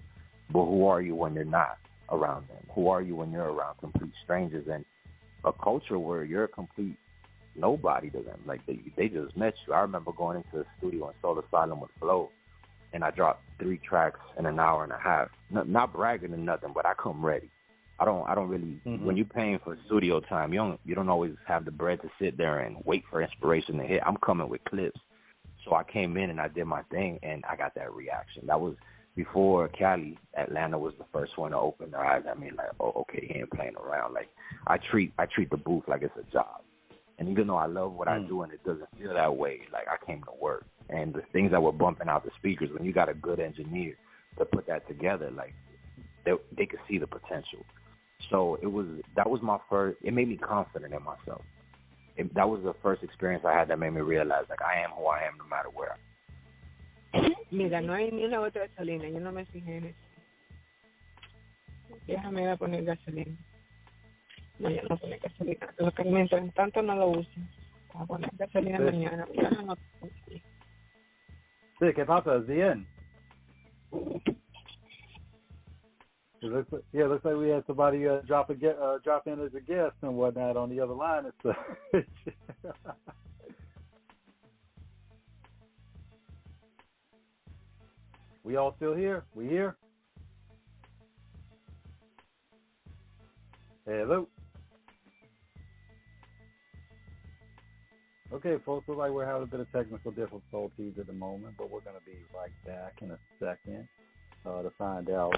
but who are you when you're not around them? Who are you when you're around complete strangers? And a culture where you're a complete nobody to them. Like, they just met you. I remember going into the studio in Soul Asylum with Flo, and I dropped 3 tracks in an hour and a half. Not bragging or nothing, but I come ready. I don't really. When you're paying for studio time, you don't always have the bread to sit there and wait for inspiration to hit. I'm coming with clips, so I came in and I did my thing, and I got that reaction. That was before Cali. Atlanta was the first one to open their eyes at me, like, oh, okay, he ain't playing around. Like, I treat the booth like it's a job, and even though I love what I do, and it doesn't feel that way, like, I came to work. And the things that were bumping out the speakers, when you got a good engineer to put that together, like, they could see the potential. So that was my first. It made me confident in myself. that was the first experience I had that made me realize, like, I am who I am no matter where. Mira, no hay ni una otra gasolina. Yo no me fijé en eso. Déjame ir a poner gasolina. No, yo no poner gasolina. Lo que mientras tanto no lo uso. Voy a poner gasolina mañana. No. Sí, ¿qué pasa? ¿Es bien? It looks like we had somebody drop in as a guest and whatnot on the other line and stuff. We all still here? We here? Hello. Okay, folks, looks like we're having a bit of technical difficulties at the moment, but we're going to be right back in a second to find out,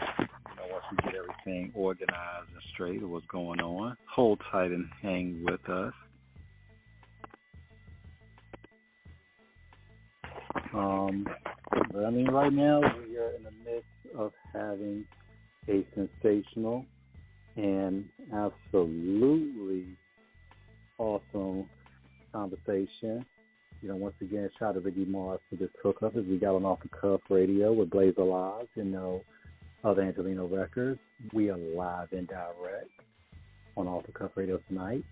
once we get everything organized and straight of what's going on. Hold tight and hang with us. But I mean, right now we are in the midst of having a sensational and absolutely awesome conversation. Once again, shout out to Biggie Mars for this hookup as we got on Off the Cuff Radio with Blaze Aliaz, of Angeleno Records. We are live and direct on Off the Cuff Radio tonight.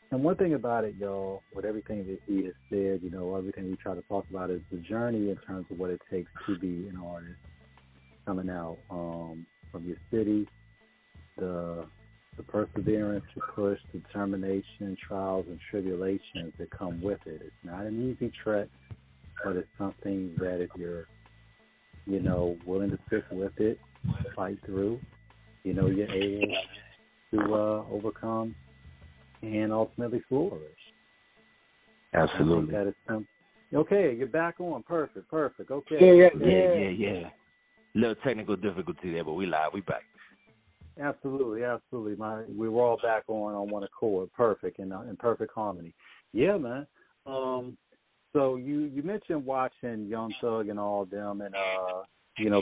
And one thing about it, y'all, with everything that he has said, everything we try to talk about is the journey in terms of what it takes to be an artist coming out from your city, the perseverance to push, determination, trials, and tribulations that come with it. It's not an easy trek, but it's something that if you're, willing to stick with it, fight through, you're able to overcome and ultimately flourish. Absolutely. That is okay, you're back on. Perfect. Okay. Yeah. Little technical difficulty there, but we live. We back. Absolutely. We were all back on one accord. Perfect, in perfect harmony. Yeah, man. So you mentioned watching Young Thug and all of them and,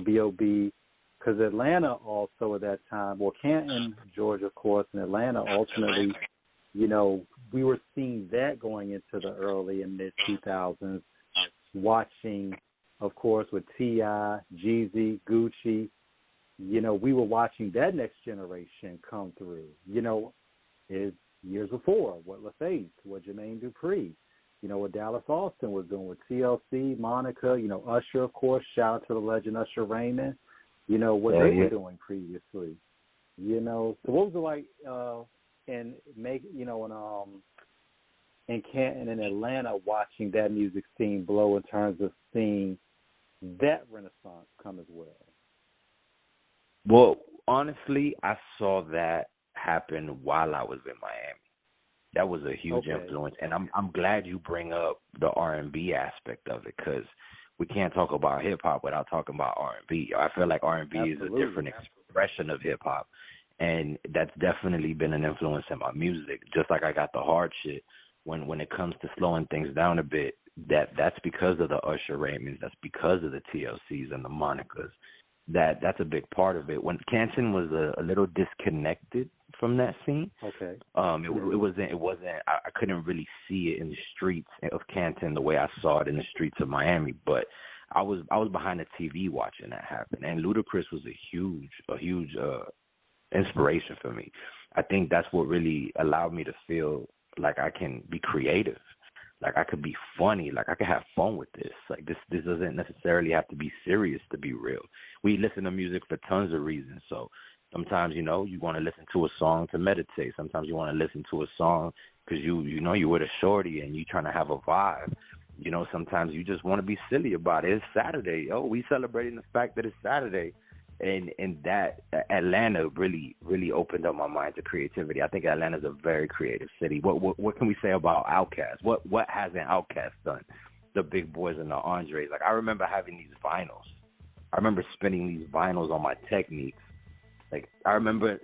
B.O.B., because Atlanta also at that time, Canton, Georgia, of course, and Atlanta ultimately, we were seeing that going into the early and mid-2000s, watching, of course, with T.I., Jeezy, Gucci. We were watching that next generation come through. Is years before, what LaFace, what Jermaine Dupri, what Dallas Austin was doing with TLC, Monica, Usher, of course, shout out to the legend Usher Raymond, what they were doing previously. So what was it like in Canton and Atlanta watching that music scene blow in terms of seeing that renaissance come as well? Well, honestly, I saw that happen while I was in Miami. That was a huge influence, and I'm glad you bring up the R&B aspect of it, because we can't talk about hip hop without talking about R&B. I feel like R&B is a different expression of hip hop, and that's definitely been an influence in my music. Just like I got the hard shit when it comes to slowing things down a bit. That's because of the Usher Raymonds. That's because of the TLCs and the Monicas. That's a big part of it. When Canton was a little disconnected from that scene, it wasn't. I couldn't really see it in the streets of Canton the way I saw it in the streets of Miami. But I was behind the TV watching that happen, and Ludacris was a huge inspiration for me. I think that's what really allowed me to feel like I can be creative. Like I could be funny, like I could have fun with this. Like this doesn't necessarily have to be serious to be real. We listen to music for tons of reasons. So sometimes, you want to listen to a song to meditate. Sometimes you want to listen to a song because you're with a shorty and you're trying to have a vibe. Sometimes you just want to be silly about it. It's Saturday. We celebrating the fact that it's Saturday. And that Atlanta really, really opened up my mind to creativity. I think Atlanta's a very creative city. What can we say about Outkast? What hasn't Outkast done? The Big Boys and the Andres. Like I remember having these vinyls. I remember spinning these vinyls on my Techniques. Like I remember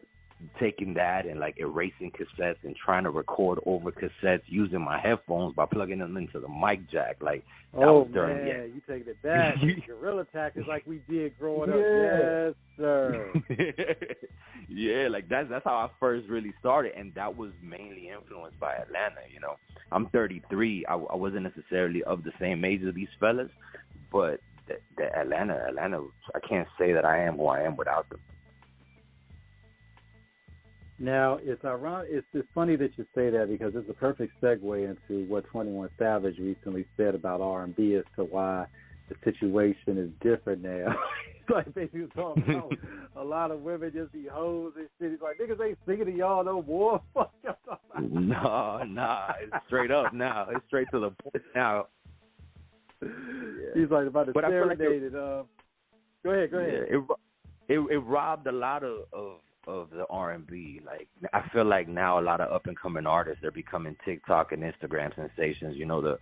taking that and like erasing cassettes and trying to record over cassettes using my headphones by plugging them into the mic jack. Like that was during you taking it back. Guerrilla tactics like we did growing up. Yes, sir. Yeah, like that's how I first really started, and that was mainly influenced by Atlanta. You know, I'm 33. I wasn't necessarily of the same age as these fellas, but the Atlanta, I can't say that I am who I am without them. Now, it's ironic. It's funny that you say that because it's a perfect segue into what 21 Savage recently said about R&B as to why the situation is different now. Like basically talking about a lot of women just be hoes and shit. He's like, niggas ain't singing to y'all no more. Fuck y'all talking about. Nah, it's straight up now. It's straight to the point now. Yeah. He's like about to serenade it. Go ahead. Yeah, it robbed a lot of the R&B. Like I feel like now a lot of up and coming artists, they're becoming TikTok and Instagram sensations. You know, the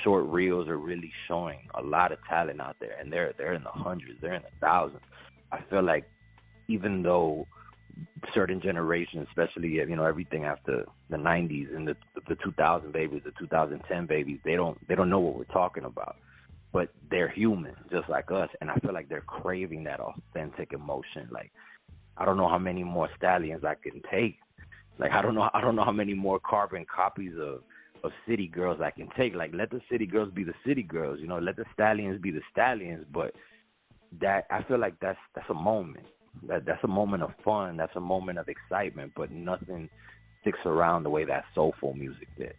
short reels are really showing a lot of talent out there, and they're in the hundreds, they're in the thousands. I feel like even though certain generations, especially everything after the 90s and the 2000 babies, the 2010 babies, they don't know what we're talking about. But they're human just like us, and I feel like they're craving that authentic emotion. Like I don't know how many more stallions I can take. Like I don't know how many more carbon copies of city girls I can take. Like let the city girls be the city girls, let the stallions be the stallions. But that I feel like that's a moment. That's a moment of fun. That's a moment of excitement. But nothing sticks around the way that soulful music did.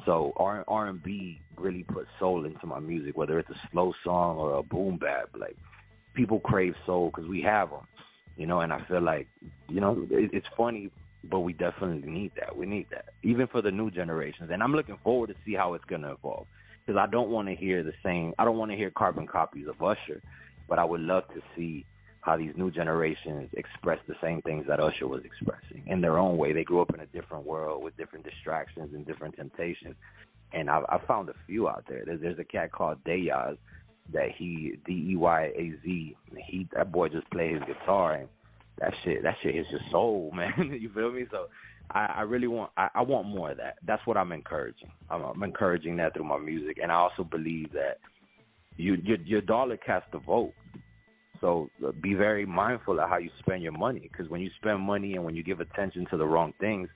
So R&B really put soul into my music, whether it's a slow song or a boom bap. Like people crave soul because we have them. And I feel like, it's funny, but we definitely need that. We need that, even for the new generations. And I'm looking forward to see how it's going to evolve, because I don't want to hear I don't want to hear carbon copies of Usher, but I would love to see how these new generations express the same things that Usher was expressing in their own way. They grew up in a different world with different distractions and different temptations. And I found a few out there. There's a cat called Dayaz, that Deyaz, that boy just plays guitar, and that shit hits your soul, man. You feel me? So I really want more of that. That's what I'm encouraging. I'm encouraging that through my music, and I also believe that your dollar casts a vote. So be very mindful of how you spend your money, because when you spend money and when you give attention to the wrong things,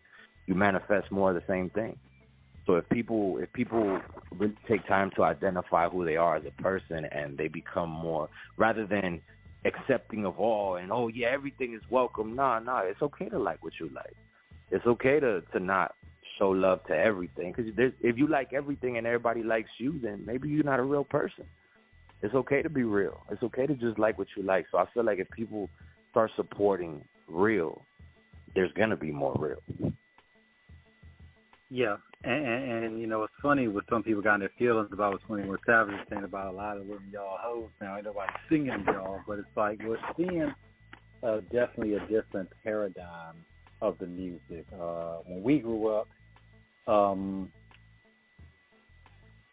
you manifest more of the same thing. So if people really take time to identify who they are as a person, and they become more, rather than accepting of all and everything is welcome. Nah, it's okay to like what you like. It's okay to not show love to everything, because if you like everything and everybody likes you, then maybe you're not a real person. It's okay to be real. It's okay to just like what you like. So I feel like if people start supporting real, there's gonna be more real. Yeah, and it's funny what some people got in their feelings about what 21 Savage is saying about a lot of women, y'all hoes now. Ain't nobody singing y'all, but it's like we're seeing definitely a different paradigm of the music. When we grew up,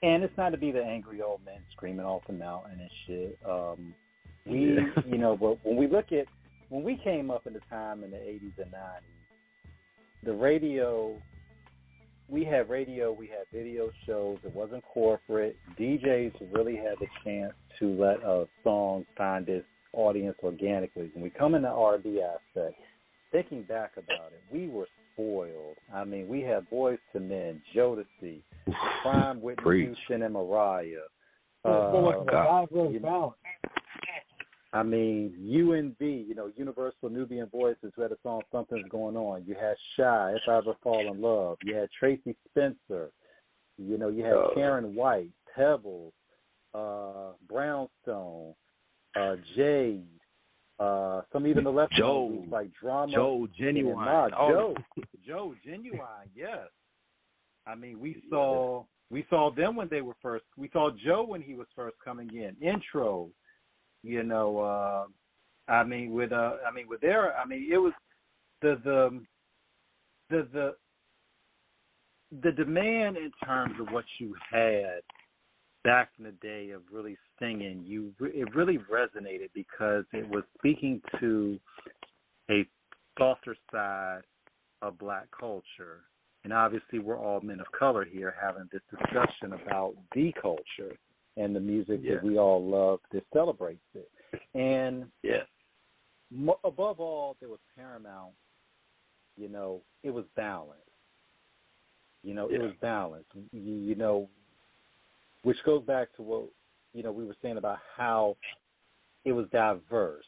and it's not to be the angry old men screaming off the mountain and shit. But when we came up in the time in the 80s and 90s, the radio. We had radio, we had video shows. It wasn't corporate. DJs really had the chance to let a song find its audience organically. When we come in the R&B aspect, thinking back about it, we were spoiled. I mean, we had Boyz II Men, Jodeci, Prime, Whitney Houston, and Mariah. I mean, UNV, Universal Nubian Voices, who had a song "Something's Going On." You had Shy, "If I Ever Fall in Love." You had Tracy Spencer. You had Karen White, Pebbles, Brownstone, Jade. Some even the left groups like Drama. Joe Genuine. Joe Genuine. Yes. I mean, we saw them when they were first. We saw Joe when he was first coming in. Intro. It was the demand in terms of what you had back in the day of really singing. It really resonated because it was speaking to a softer side of black culture. And obviously we're all men of color here having this discussion about the culture and the music that we all love that celebrates it. And above all, there was paramount, you know, it was balance. You know, it was balance, you know, which goes back to what, you know, we were saying about how it was diverse.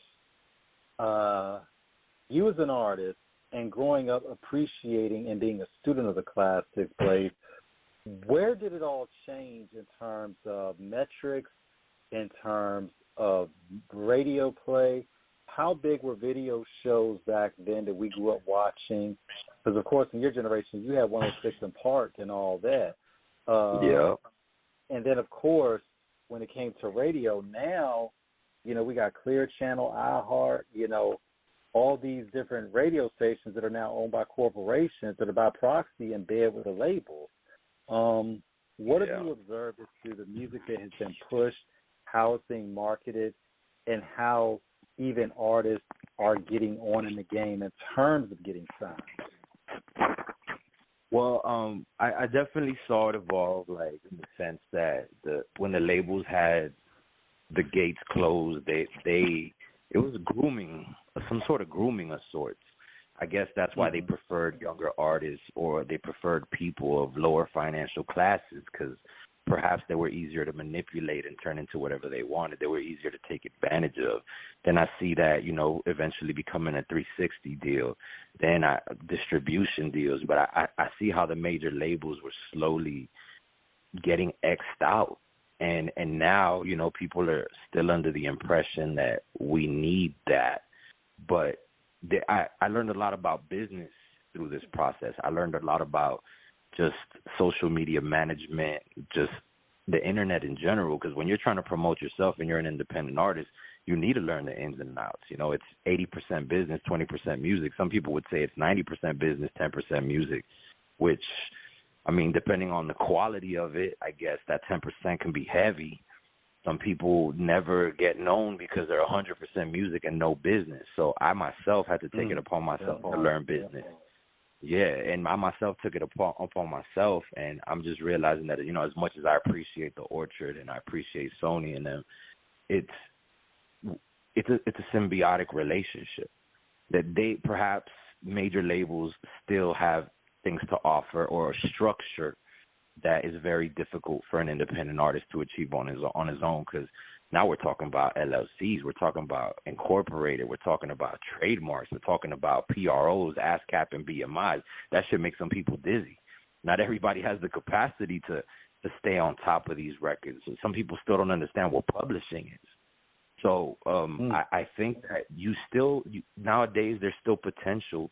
You as an artist and growing up appreciating and being a student of the classics, Blaze, where did it all change in terms of metrics, in terms of radio play? How big were video shows back then that we grew up watching? Because, of course, in your generation, you had 106 and Park and all that. And then, of course, when it came to radio, now, you know, we got Clear Channel, iHeart, you know, all these different radio stations that are now owned by corporations that are by proxy in bed with a label. What have you observed as to the music that has been pushed, how it's being marketed, and how even artists are getting on in the game in terms of getting signed? Well, I definitely saw it evolve, like, in the sense that when the labels had the gates closed, it was grooming, some sort of grooming of sorts. I guess that's why they preferred younger artists, or they preferred people of lower financial classes, because perhaps they were easier to manipulate and turn into whatever they wanted. They were easier to take advantage of. Then I see that, you know, eventually becoming a 360 deal, then distribution deals. But I see how the major labels were slowly getting X'd out. And now, you know, people are still under the impression that we need that. But I learned a lot about business through this process. I learned a lot about just social media management, just the internet in general, because when you're trying to promote yourself and you're an independent artist, you need to learn the ins and outs. You know, it's 80% business, 20% music. Some people would say it's 90% business, 10% music, which, I mean, depending on the quality of it, I guess that 10% can be heavy. Some people never get known because they're 100% music and no business. So I myself had to take it upon myself to learn business. Yeah, and I myself took it upon myself, and I'm just realizing that, you know, as much as I appreciate the Orchard and I appreciate Sony and them, it's a symbiotic relationship that they, perhaps major labels still have things to offer or a structure that is very difficult for an independent artist to achieve on his own, because now we're talking about LLCs, we're talking about incorporated, we're talking about trademarks, we're talking about PROs, ASCAP, and BMIs. That should make some people dizzy. Not everybody has the capacity to stay on top of these records. Some people still don't understand what publishing is. So I think that nowadays there's still potential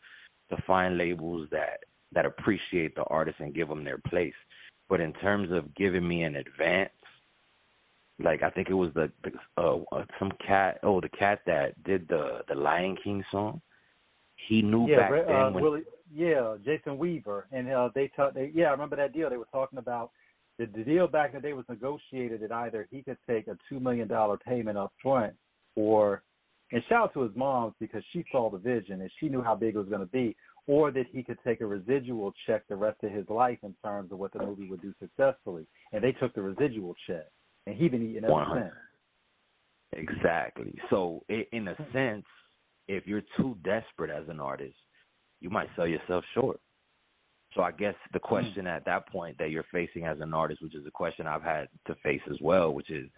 to find labels that appreciate the artist and give them their place. But in terms of giving me an advance, like I think it was the cat that did the Lion King song. He knew back then when Jason Weaver, and I remember that deal. They were talking about the deal back in the day was negotiated that either he could take a $2 million payment up front, and shout out to his mom because she saw the vision and she knew how big it was going to be, or that he could take a residual check the rest of his life in terms of what the movie would do successfully. And they took the residual check, and he's been eating ever since. Exactly. So in a sense, if you're too desperate as an artist, you might sell yourself short. So I guess the question at that point that you're facing as an artist, which is a question I've had to face as well, which is,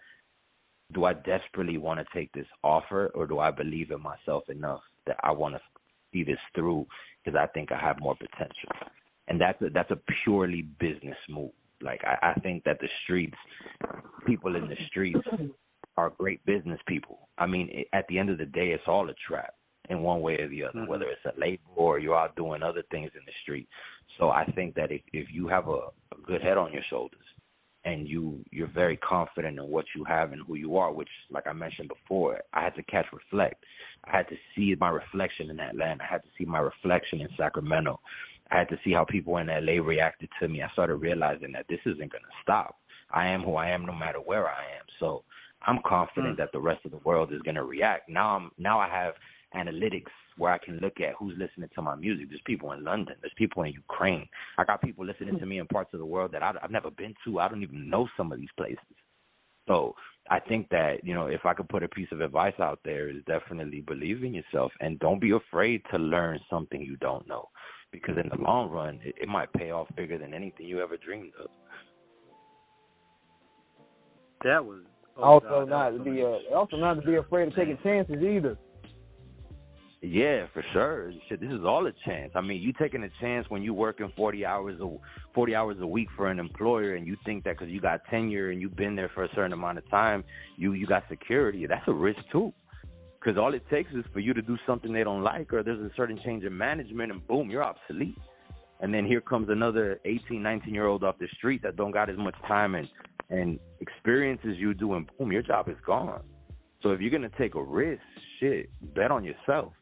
do I desperately want to take this offer, or do I believe in myself enough that I want to see this through because I think I have more potential? And that's a purely business move. Like, I think that the streets, people in the streets are great business people. I mean, at the end of the day, it's all a trap in one way or the other, whether it's a label or you're out doing other things in the street. So I think that if you have a good head on your shoulders and you're very confident in what you have and who you are, which, like I mentioned before, I had to catch reflect. I had to see my reflection in Atlanta. I had to see my reflection in Sacramento. I had to see how people in LA reacted to me. I started realizing that this isn't going to stop. I am who I am no matter where I am. So I'm confident that the rest of the world is going to react. Now I have analytics where I can look at who's listening to my music. There's people in London. There's people in Ukraine. I got people listening to me in parts of the world that I've never been to. I don't even know some of these places. So I think that, if I could put a piece of advice out there, is definitely believe in yourself and don't be afraid to learn something you don't know, because in the long run, it might pay off bigger than anything you ever dreamed of. That was also not to be afraid of taking chances either. Yeah, for sure. Shit, this is all a chance. I mean, you taking a chance when you working 40 hours a week for an employer, and you think that because you got tenure and you've been there for a certain amount of time, you got security. That's a risk too, because all it takes is for you to do something they don't like, or there's a certain change in management, and boom, you're obsolete. And then here comes another 18, 19-year-old off the street that don't got as much time and experience as you do, and boom, your job is gone. So if you're gonna take a risk, shit, bet on yourself.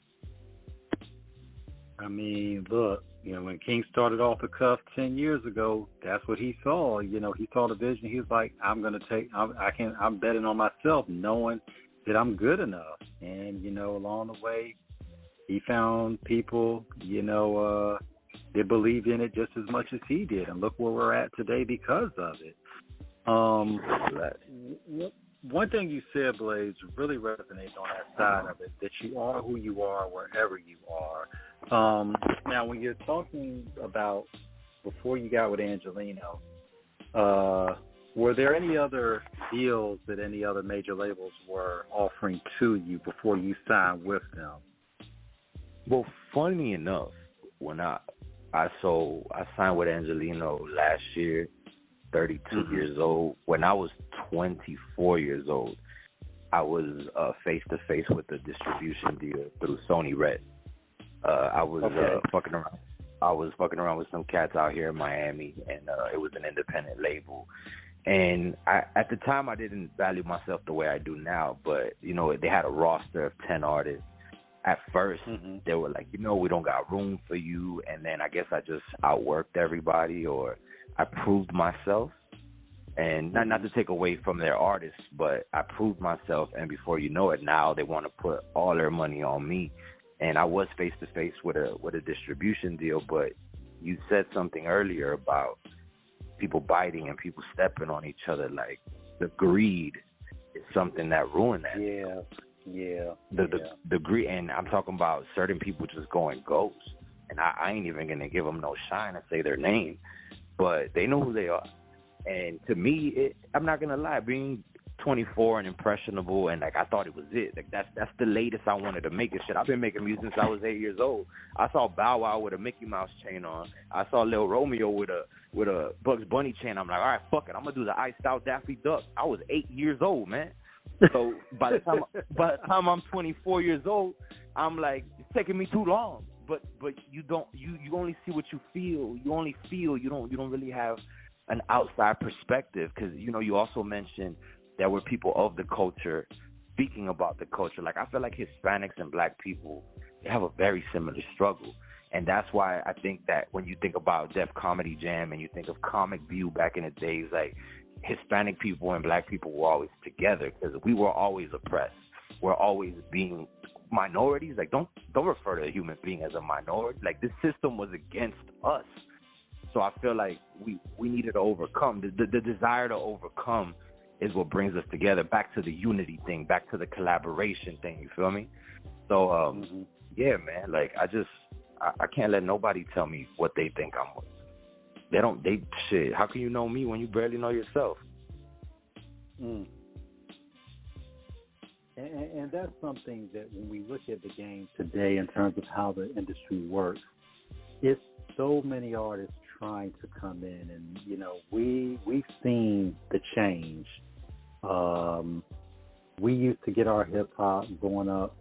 I mean, look, when King started off the cuff 10 years ago, that's what he saw. He saw the vision. He was like, I'm betting on myself, knowing that I'm good enough. And, along the way, he found people, that believed in it just as much as he did. And look where we're at today because of it. One thing you said, Blaze, really resonates on that side of it, that you are who you are wherever you are. Now, when you're talking about before you got with Angeleno, were there any other deals that any other major labels were offering to you before you signed with them? Well, funny enough, when I signed with Angeleno last year, 32 years old. When I was 24 years old, I was face-to-face with a distribution deal through Sony Red. I was fucking around. I was fucking around with some cats out here in Miami, and it was an independent label. And at the time, I didn't value myself the way I do now, but, they had a roster of 10 artists. At first, they were like, we don't got room for you. And then I guess I just outworked everybody, or I proved myself. And not to take away from their artists, but I proved myself. And before you know it, now they want to put all their money on me. And I was face-to-face with a distribution deal, but you said something earlier about people biting and people stepping on each other. Like, the greed is something that ruined that. Yeah. The greed, and I'm talking about certain people just going ghost. And I ain't even going to give them no shine and say their name, but they know who they are. And to me, I'm not going to lie, being 24 and impressionable, and I thought it was it. Like that's the latest I wanted to make it. Shit, I've been making music since I was 8 years old. I saw Bow Wow with a Mickey Mouse chain on. I saw Lil Romeo with a Bugs Bunny chain. I'm like, all right, fuck it, I'm gonna do the iced out Daffy Duck. I was 8 years old, man. So by the time I'm 24 years old, I'm like, it's taking me too long. But you only see what you feel. You only feel. You don't really have an outside perspective, because you also mentioned there were people of the culture speaking about the culture. Like, I feel like Hispanics and Black people, they have a very similar struggle. And that's why I think that when you think about Def Comedy Jam and you think of Comic View back in the days, like, Hispanic people and Black people were always together because we were always oppressed. We're always being minorities. Like, don't refer to a human being as a minority. Like, this system was against us. So I feel like we needed to overcome. The desire to overcome is what brings us together, back to the unity thing, back to the collaboration thing, you feel me? So, yeah, man, like, I can't let nobody tell me what they think I'm worth. Shit, how can you know me when you barely know yourself? And that's something that when we look at the game today in terms of how the industry works, it's so many artists trying to come in, and we've seen the change. We used to get our hip hop going up.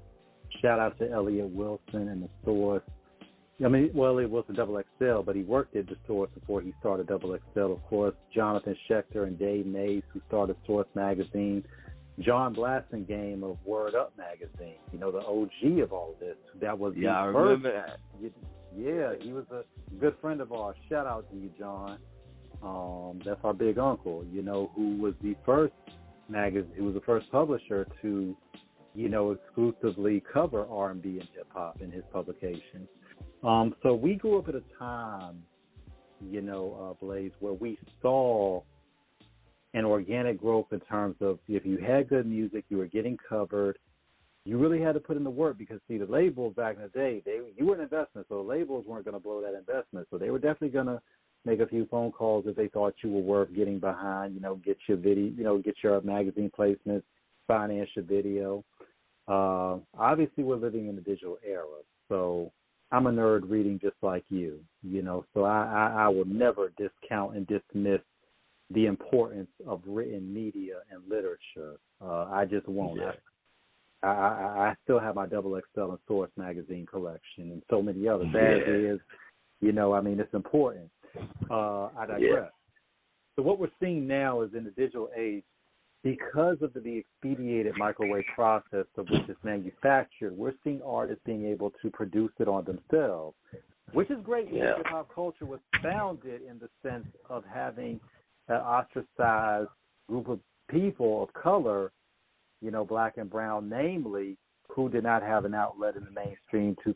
Shout out to Elliot Wilson and the Source. I mean, well, it was a Double XL, but he worked at the Source before he started Double XL. Of course, Jonathan Schechter and Dave Mays, who started Source Magazine. John Blasingame of Word Up Magazine, the OG of all this. That was I remember that. Yeah, he was a good friend of ours. Shout out to you, John. That's our big uncle, who was the first magazine. He was the first publisher to exclusively cover R&B and hip hop in his publications. So we grew up at a time, Blaze, where we saw an organic growth in terms of if you had good music, you were getting covered. You really had to put in the work because, see, the labels back in the day, you were an investment, so the labels weren't going to blow that investment. So they were definitely going to make a few phone calls if they thought you were worth getting behind, get your video, get your magazine placements, finance your video. Obviously, we're living in the digital era, so I'm a nerd reading just like you, so I will never discount and dismiss the importance of written media and literature. I just won't. Yeah. I still have my XXL and Source magazine collection and so many others. As is, it's important. I digress. Yeah. So what we're seeing now is in the digital age, because of the expedited microwave process of which it's manufactured, we're seeing artists being able to produce it on themselves, which is great because hip-hop culture was founded in the sense of having an ostracized group of people of color, black and brown, namely, who did not have an outlet in the mainstream to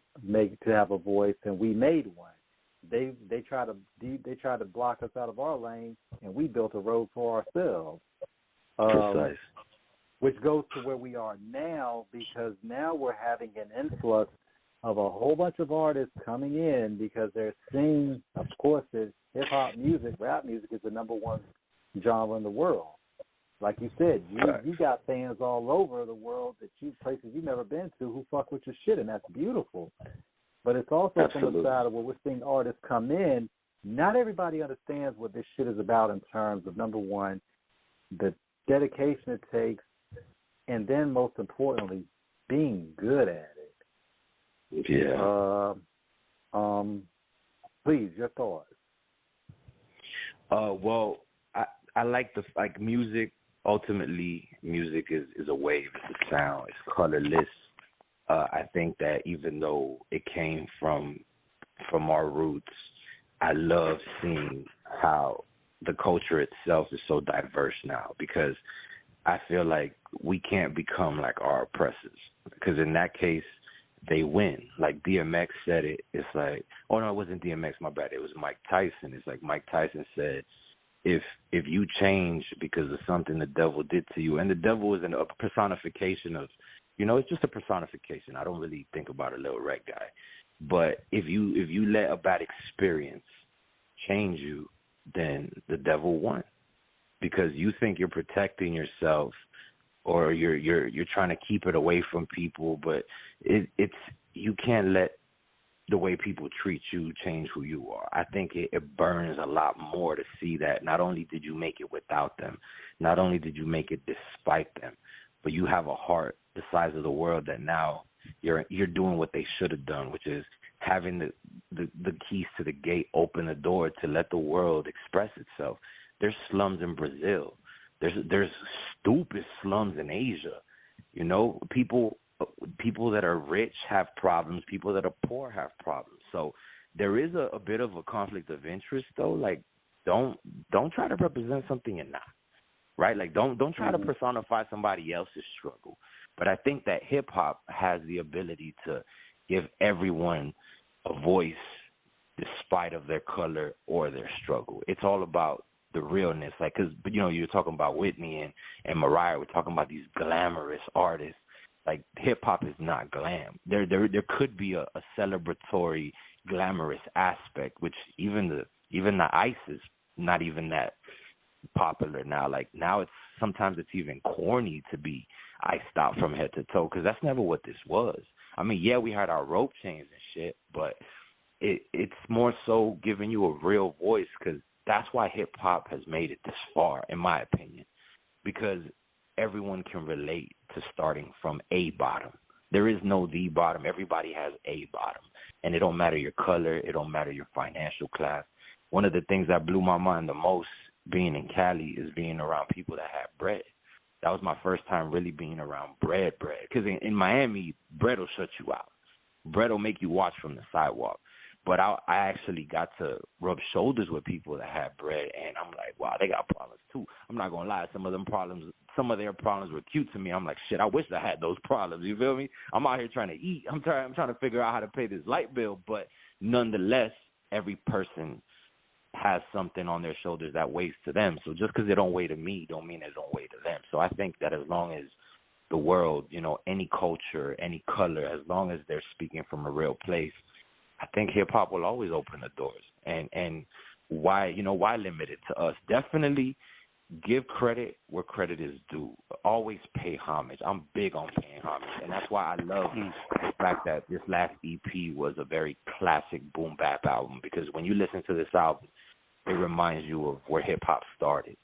have a voice, and we made one. They try to block us out of our lane, and we built a road for ourselves. Precise. Which goes to where we are now, because now we're having an influx of a whole bunch of artists coming in because they're seeing, of course, that hip-hop music, rap music is the number one genre in the world. Like you said, you got fans all over the world places you've never been to who fuck with your shit, and that's beautiful. But it's also from the side of where we're seeing artists come in. Not everybody understands what this shit is about in terms of, number one, the dedication it takes, and then most importantly, being good at it. Yeah. Please, your thoughts. Well, I like music. Ultimately, music is a wave. It's a sound. It's colorless. I think that even though it came from our roots, I love seeing how the culture itself is so diverse now, because I feel like we can't become like our oppressors, because in that case, they win. Like DMX said it. It's like, oh no, it wasn't DMX, my bad. It was Mike Tyson. It's like Mike Tyson said, if you change because of something the devil did to you, and the devil is a personification of, it's just a personification. I don't really think about a Lil Rec guy. But if you let a bad experience change you, then the devil won, because you think you're protecting yourself, or you're trying to keep it away from people, but it's you can't let the way people treat you change who you are. I think it burns a lot more to see that not only did you make it without them, not only did you make it despite them, but you have a heart the size of the world that now you're doing what they should have done, which is having the keys to the gate, open the door to let the world express itself. There's slums in Brazil. There's stupid slums in Asia. People that are rich have problems. People that are poor have problems. So there is a bit of a conflict of interest, though. Like, don't try to represent something you're not, right? Like, don't try to personify somebody else's struggle. But I think that hip hop has the ability to give everyone a voice despite of their color or their struggle. It's all about the realness. Like, because, you're talking about Whitney and Mariah. We're talking about these glamorous artists. Like, hip-hop is not glam. There could be a celebratory, glamorous aspect, which even the ice is not even that popular now. Like, now sometimes it's even corny to be iced out from head to toe, because that's never what this was. I mean, yeah, we had our rope chains and shit, but it's more so giving you a real voice, because that's why hip-hop has made it this far, in my opinion, because everyone can relate to starting from a bottom. There is no the bottom. Everybody has a bottom, and it don't matter your color. It don't matter your financial class. One of the things that blew my mind the most being in Cali is being around people that have bread. That was my first time really being around bread. Because in Miami, bread will shut you out. Bread will make you watch from the sidewalk. But I actually got to rub shoulders with people that have bread, and I'm like, wow, they got problems too. I'm not going to lie. Some of them problems some of their problems were cute to me. I'm like, shit, I wish I had those problems. You feel me? I'm out here trying to eat. I'm trying to figure out how to pay this light bill. But nonetheless, every person has something on their shoulders that weighs to them. So just because it don't weigh to me don't mean it don't weigh to them. So I think that as long as the world, you know, any culture, any color, as long as they're speaking from a real place, I think hip-hop will always open the doors. And why limit it to us? Definitely give credit where credit is due. Always pay homage. I'm big on paying homage, and that's why I love the fact that this last EP was a very classic boom bap album, because when you listen to this album, it reminds you of where hip-hop started.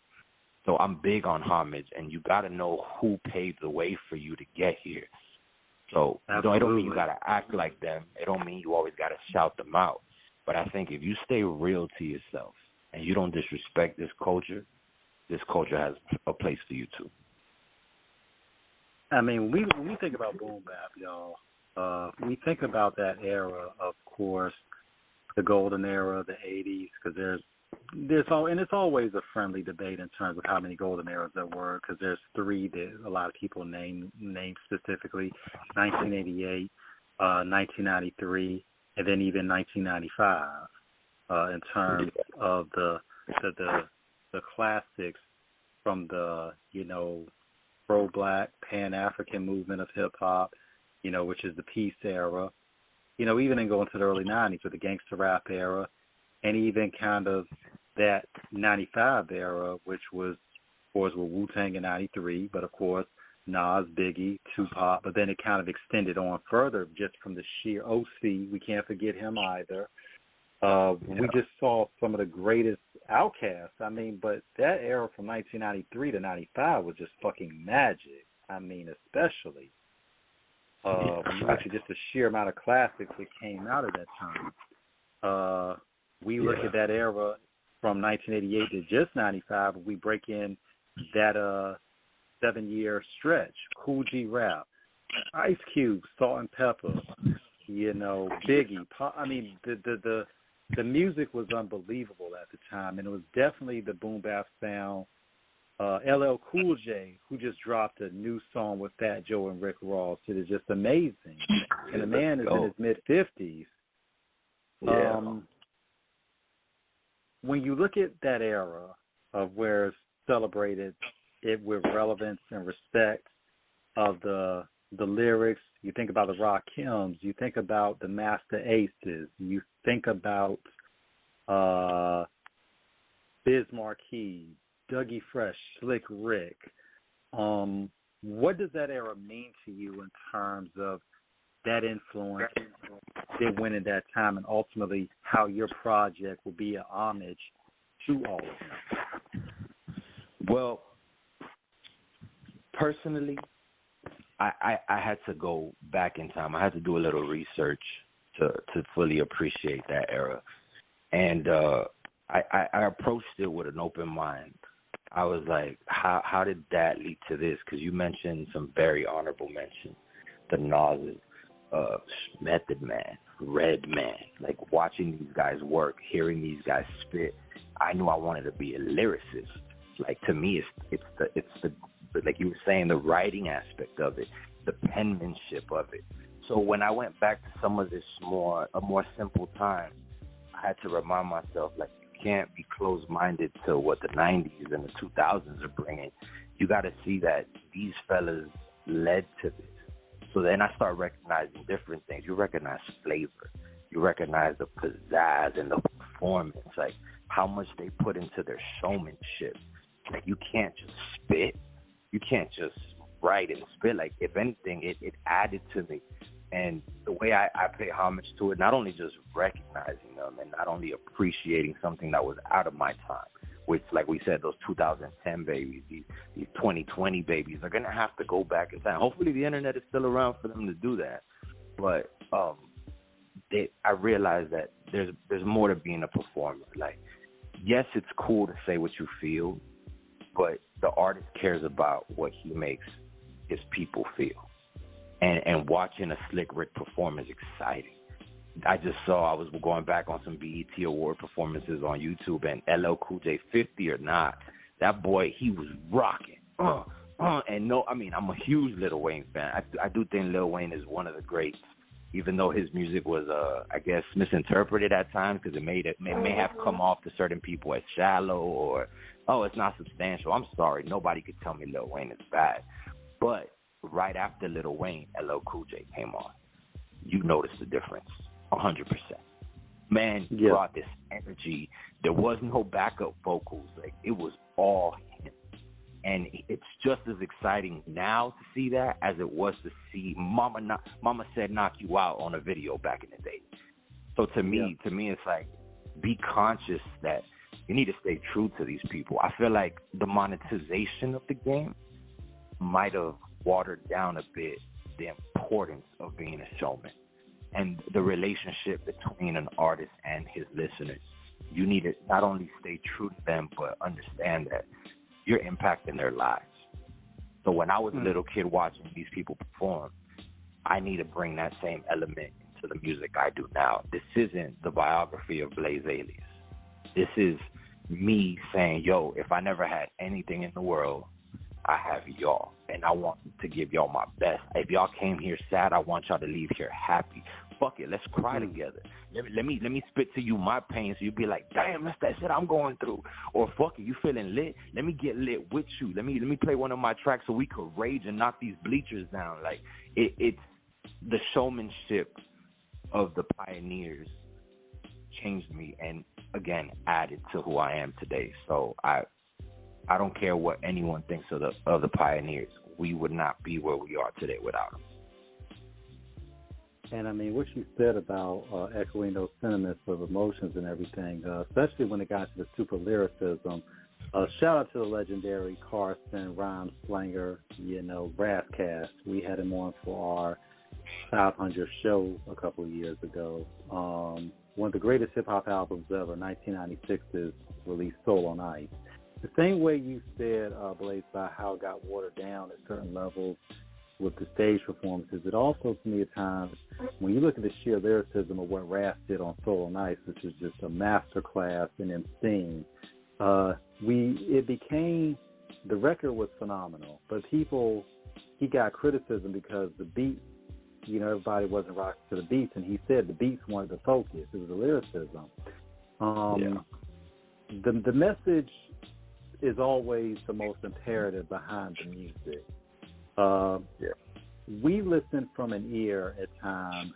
So I'm big on homage, and you got to know who paved the way for you to get here. So it don't mean you got to act like them. It don't mean you always got to shout them out. But I think if you stay real to yourself and you don't disrespect this culture has a place for you too. I mean, when we think about boom bap, y'all, we think about that era, of course, the golden era, the 80s, because it's always a friendly debate in terms of how many golden eras there were, because there's three that a lot of people name specifically: 1988, 1993, and then even 1995. In terms of the classics from the, you know, pro-black, pan-African movement of hip-hop, you know, which is the peace era, you know, even in going to the early 90s with the gangster rap era, and even kind of that 95 era, which was, of course, with Wu-Tang in 93, but of course, Nas, Biggie, Tupac, but then it kind of extended on further just from the sheer OC. We can't forget him either. We just saw some of the greatest outcasts. I mean, but that era from 1993 to 95 was just fucking magic. I mean, especially when you look at just the sheer amount of classics that came out of that time. We look at that era from 1988 to just 95, and we break in that 7-year stretch. Cool G Rap, Ice Cube, Salt and Pepper, you know, Biggie. I mean, the music was unbelievable at the time, and it was definitely the boom bap sound. LL Cool J, who just dropped a new song with Fat Joe and Rick Ross, it is just amazing. And the man is in his mid-50s. When you look at that era of where it's celebrated it with relevance and respect of the lyrics, you think about the Rakims, you think about the Master Aces, you think about Biz Markie, Dougie Fresh, Slick Rick. What does that era mean to you in terms of that influence that went in that time, and ultimately how your project will be an homage to all of them? Well, personally, I had to go back in time. I had to do a little research to fully appreciate that era. And I approached it with an open mind. I was like, how did that lead to this? Because you mentioned some very honorable mentions. The Nas, Method Man, Redman. Like, watching these guys work, hearing these guys spit, I knew I wanted to be a lyricist. Like, to me, it's the like you were saying, the writing aspect of it, the penmanship of it. So when I went back to some of this a more simple time, I had to remind myself, like, you can't be closed-minded to what the 90s and the 2000s are bringing. You got to see that these fellas led to this. So then I start recognizing different things. You recognize flavor. You recognize the pizzazz and the performance, like how much they put into their showmanship. Like, you can't just spit. You can't just write and spit. Like, if anything, it added to me. And the way I pay homage to it, not only just recognizing them and not only appreciating something that was out of my time, which, like we said, those 2010 babies, these 2020 babies are going to have to go back in time. Hopefully the internet is still around for them to do that. But I realized that there's more to being a performer. Like, yes, it's cool to say what you feel, but the artist cares about what he makes his people feel. And watching a Slick Rick perform is exciting. I was going back on some BET Award performances on YouTube, and LL Cool J, 50 or not, that boy, he was rocking. And no, I mean, I'm a huge Lil Wayne fan. I do think Lil Wayne is one of the greats, even though his music was, I guess, misinterpreted at times because it may have come off to certain people as shallow or, oh, it's not substantial. I'm sorry. Nobody could tell me Lil Wayne is bad. But right after Lil Wayne, LL Cool J came on. You noticed the difference, 100%. Man brought this energy. There was no backup vocals. Like, it was all him. And it's just as exciting now to see that as it was to see Mama Said Knock You Out on a video back in the day. So to me, it's like, be conscious that you need to stay true to these people. I feel like the monetization of the game might have watered down a bit the importance of being a showman and the relationship between an artist and his listeners. You need to not only stay true to them, but understand that you're impacting their lives. So when I was a little kid watching these people perform, I need to bring that same element into the music I do now. This isn't the biography of Blaze Aliaz. This is me saying, yo, if I never had anything in the world, I have y'all, and I want to give y'all my best. If y'all came here sad, I want y'all to leave here happy. Fuck it, let's cry together. Let me spit to you my pain so you be like, damn, that's that shit I'm going through. Or fuck it, you feeling lit? Let me get lit with you. Let me play one of my tracks so we could rage and knock these bleachers down. Like it's the showmanship of the pioneers changed me and again added to who I am today. So I don't care what anyone thinks of the pioneers. We would not be where we are today without them. And I mean, what you said about echoing those sentiments of emotions and everything, especially when it got to the super lyricism. Shout out to the legendary Carson Rhyme Slanger, Rathcast. We had him on for our 500 show a couple of years ago. One of the greatest hip hop albums ever, 1996's release, Soul on Ice. The same way you said, Blaze, about how it got watered down at certain levels with the stage performances, it also, to me, at times, when you look at the sheer lyricism of what Raph did on Soul on Ice, which is just a masterclass in emceeing, the record was phenomenal, but he got criticism because the beat, everybody wasn't rocking to the beats, and he said the beats weren't the focus, it was the lyricism. The message is always the most imperative behind the music. We listen from an ear at times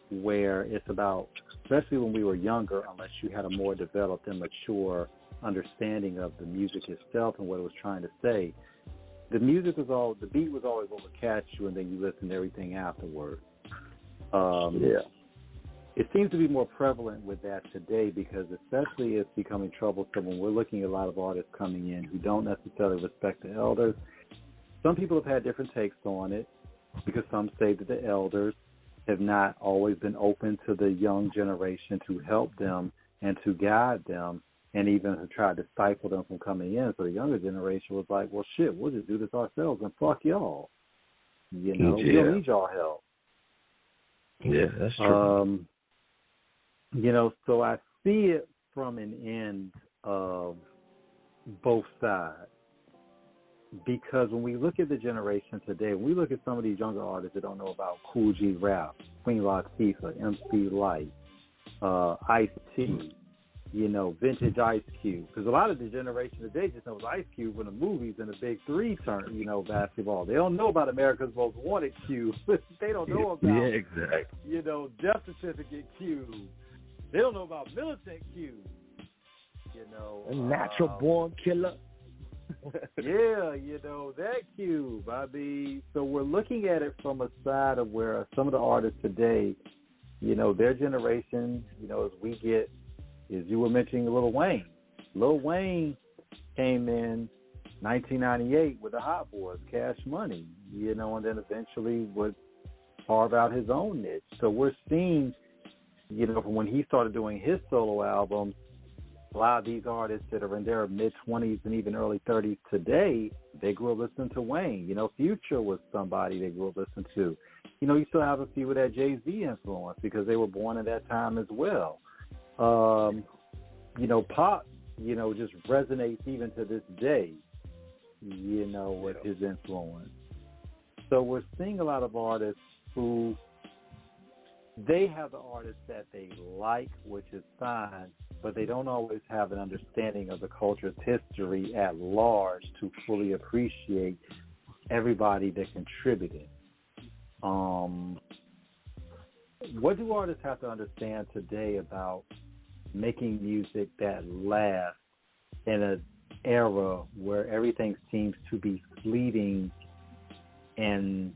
where it's about, especially when we were younger, unless you had a more developed and mature understanding of the music itself and what it was trying to say, the beat was always what would catch you, and then you listen to everything afterwards. It seems to be more prevalent with that today because especially it's becoming troublesome when we're looking at a lot of artists coming in who don't necessarily respect the elders. Some people have had different takes on it because some say that the elders have not always been open to the young generation to help them and to guide them, and even have tried to stifle them from coming in. So the younger generation was like, well, shit, we'll just do this ourselves and fuck y'all. We don't need y'all help. Yeah, that's true. So I see it from an end of both sides. Because when we look at the generation today, when we look at some of these younger artists that don't know about Cool G Rap, Queen Latifah, MC Lyte, Ice-T, vintage Ice Cube. Because a lot of the generation today just knows Ice Cube when the movies and the Big Three turn, basketball. They don't know about America's Most Wanted Cube. They don't know about, Death Certificate Cube. They don't know about Militant Cube. A natural born killer. That Cube. I mean, so we're looking at it from a side of where some of the artists today, their generation, as we get, as you were mentioning, Lil Wayne. Lil Wayne came in 1998 with the Hot Boys, Cash Money, and then eventually would carve out his own niche. So we're seeing, from when he started doing his solo albums, a lot of these artists that are in their mid-20s and even early 30s today, they grew up listening to Wayne. Future was somebody they grew up listening to. You still have a few of that Jay-Z influence because they were born at that time as well. Pop, just resonates even to this day. with his influence. So we're seeing a lot of artists who they have the artists that they like, which is fine, but they don't always have an understanding of the culture's history at large to fully appreciate everybody that contributed. What do artists have to understand today about making music that lasts in an era where everything seems to be fleeting and,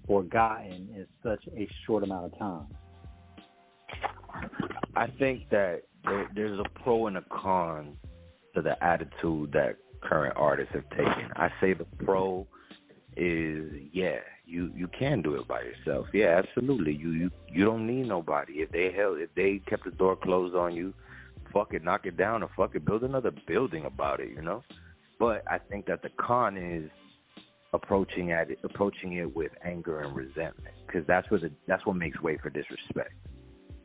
forgotten in such a short amount of time? I think that there's a pro and a con to the attitude that current artists have taken. I say the pro is, you can do it by yourself. Yeah, absolutely. You don't need nobody. If they kept the door closed on you, fuck it, knock it down, or fuck it, build another building about it, But I think that the con is approaching it with anger and resentment, because that's what makes way for disrespect,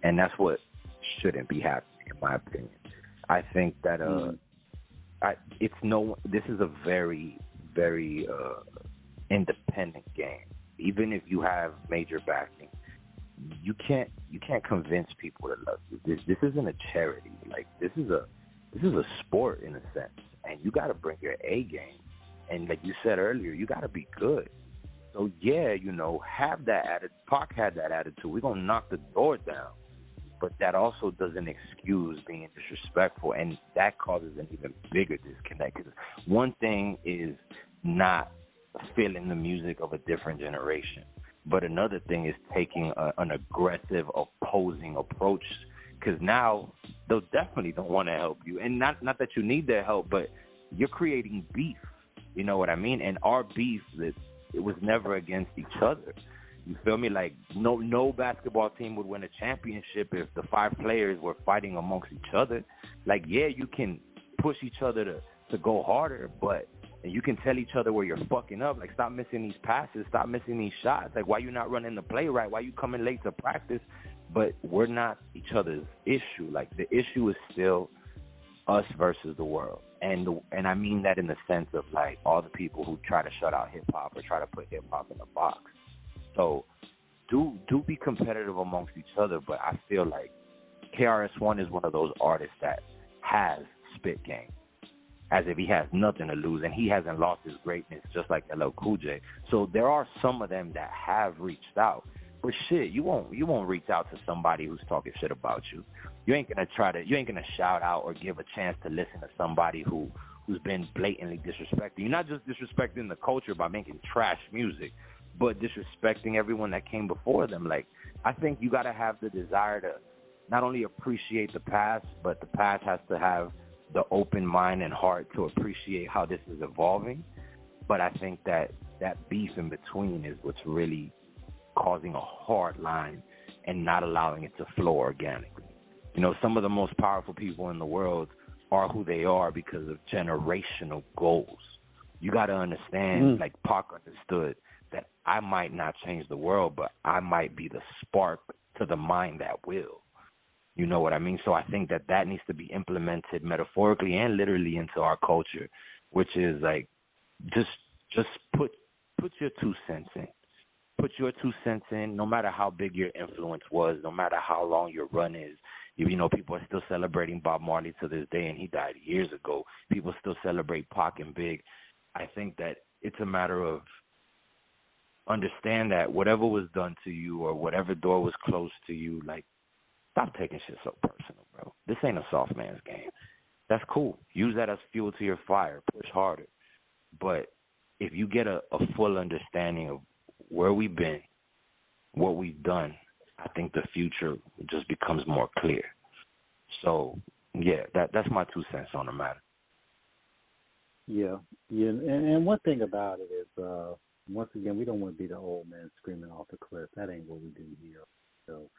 and that's what shouldn't be happening, in my opinion. I think that this is a very, very independent game. Even if you have major backing, you can't convince people to love you. This isn't a charity. Like, this is a sport in a sense, and you got to bring your A game. And like you said earlier, you got to be good. So have that attitude. Pac had that attitude. We're gonna knock the door down, but that also doesn't excuse being disrespectful, and that causes an even bigger disconnect. Because one thing is not feeling the music of a different generation, but another thing is taking an aggressive, opposing approach. Because now they definitely don't want to help you, and not that you need their help, but you're creating beef. You know what I mean? And our beef, it was never against each other. You feel me? Like, no basketball team would win a championship if the 5 players were fighting amongst each other. Like, yeah, you can push each other to go harder, but you can tell each other where you're fucking up. Like, stop missing these passes, stop missing these shots. Like, why you not running the play right? Why you coming late to practice? But we're not each other's issue. Like, the issue is still us versus the world. And I mean that in the sense of, like, all the people who try to shut out hip-hop or try to put hip-hop in a box. So do be competitive amongst each other, but I feel like KRS-One is one of those artists that has spit game, as if he has nothing to lose, and he hasn't lost his greatness, just like LL Cool J. So there are some of them that have reached out. But shit, you won't reach out to somebody who's talking shit about you. You ain't gonna shout out or give a chance to listen to somebody who's been blatantly disrespecting. You're not just disrespecting the culture by making trash music, but disrespecting everyone that came before them. Like, I think you gotta have the desire to not only appreciate the past, but the past has to have the open mind and heart to appreciate how this is evolving. But I think that beef in between is what's really causing a hard line and not allowing it to flow organically. Some of the most powerful people in the world are who they are because of generational goals. You got to understand, like Pac understood, that I might not change the world, but I might be the spark to the mind that will. You know what I mean? So I think that needs to be implemented metaphorically and literally into our culture, which is like, just put your 2 cents in. Put your 2 cents in, no matter how big your influence was, no matter how long your run is. People are still celebrating Bob Marley to this day, and he died years ago. People still celebrate Pac and Big. I think that it's a matter of understand that whatever was done to you or whatever door was closed to you, like, stop taking shit so personal, bro. This ain't a soft man's game. That's cool. Use that as fuel to your fire. Push harder. But if you get a full understanding of where we've been, what we've done, I think the future just becomes more clear. So, yeah, that's my 2 cents on the matter. Yeah. And one thing about it is, once again, we don't want to be the old man screaming off the cliff. That ain't what we do here. So,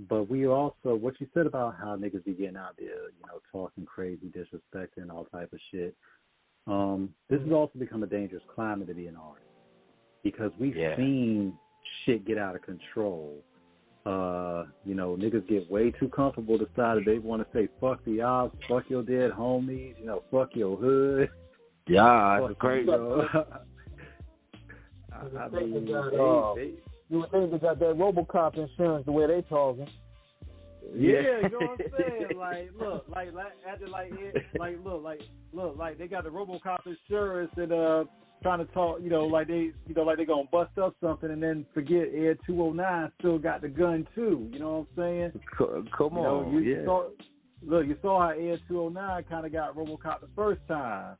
but we also, what you said about how niggas be getting out there, talking crazy, disrespecting, all type of shit. This has also become a dangerous climate to be an artist, because we've seen shit get out of control. Niggas get way too comfortable, decide that they want to say fuck the odds, fuck your dead homies, fuck your hood, Yeah, it's crazy. You would think they got that RoboCop insurance the way they talking. Yeah, you know what I'm saying? Like they got the RoboCop insurance and trying to talk, like they gonna bust up something and then forget Ed 209 still got the gun too. You know what I'm saying? Come on, you saw how Ed 209 kind of got RoboCop the first time.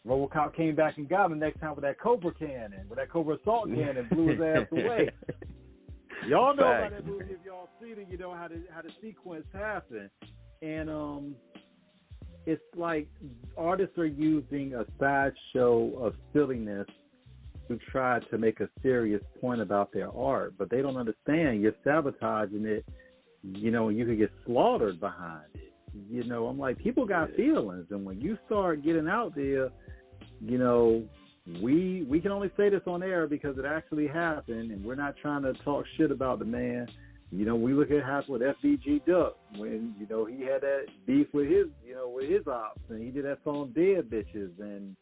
RoboCop came back and got him next time with that Cobra cannon, with that Cobra assault cannon, blew his ass away. Y'all know about that movie. If y'all seen it, you know how the sequence happened. And it's like artists are using a sideshow of silliness to try to make a serious point about their art, but they don't understand you're sabotaging it, you could get slaughtered behind it. I'm like, people got feelings, and when you start getting out there, we can only say this on air because it actually happened, and we're not trying to talk shit about the man. We look at what happened with FBG Duck when, he had that beef with his ops, and he did that song Dead Bitches, and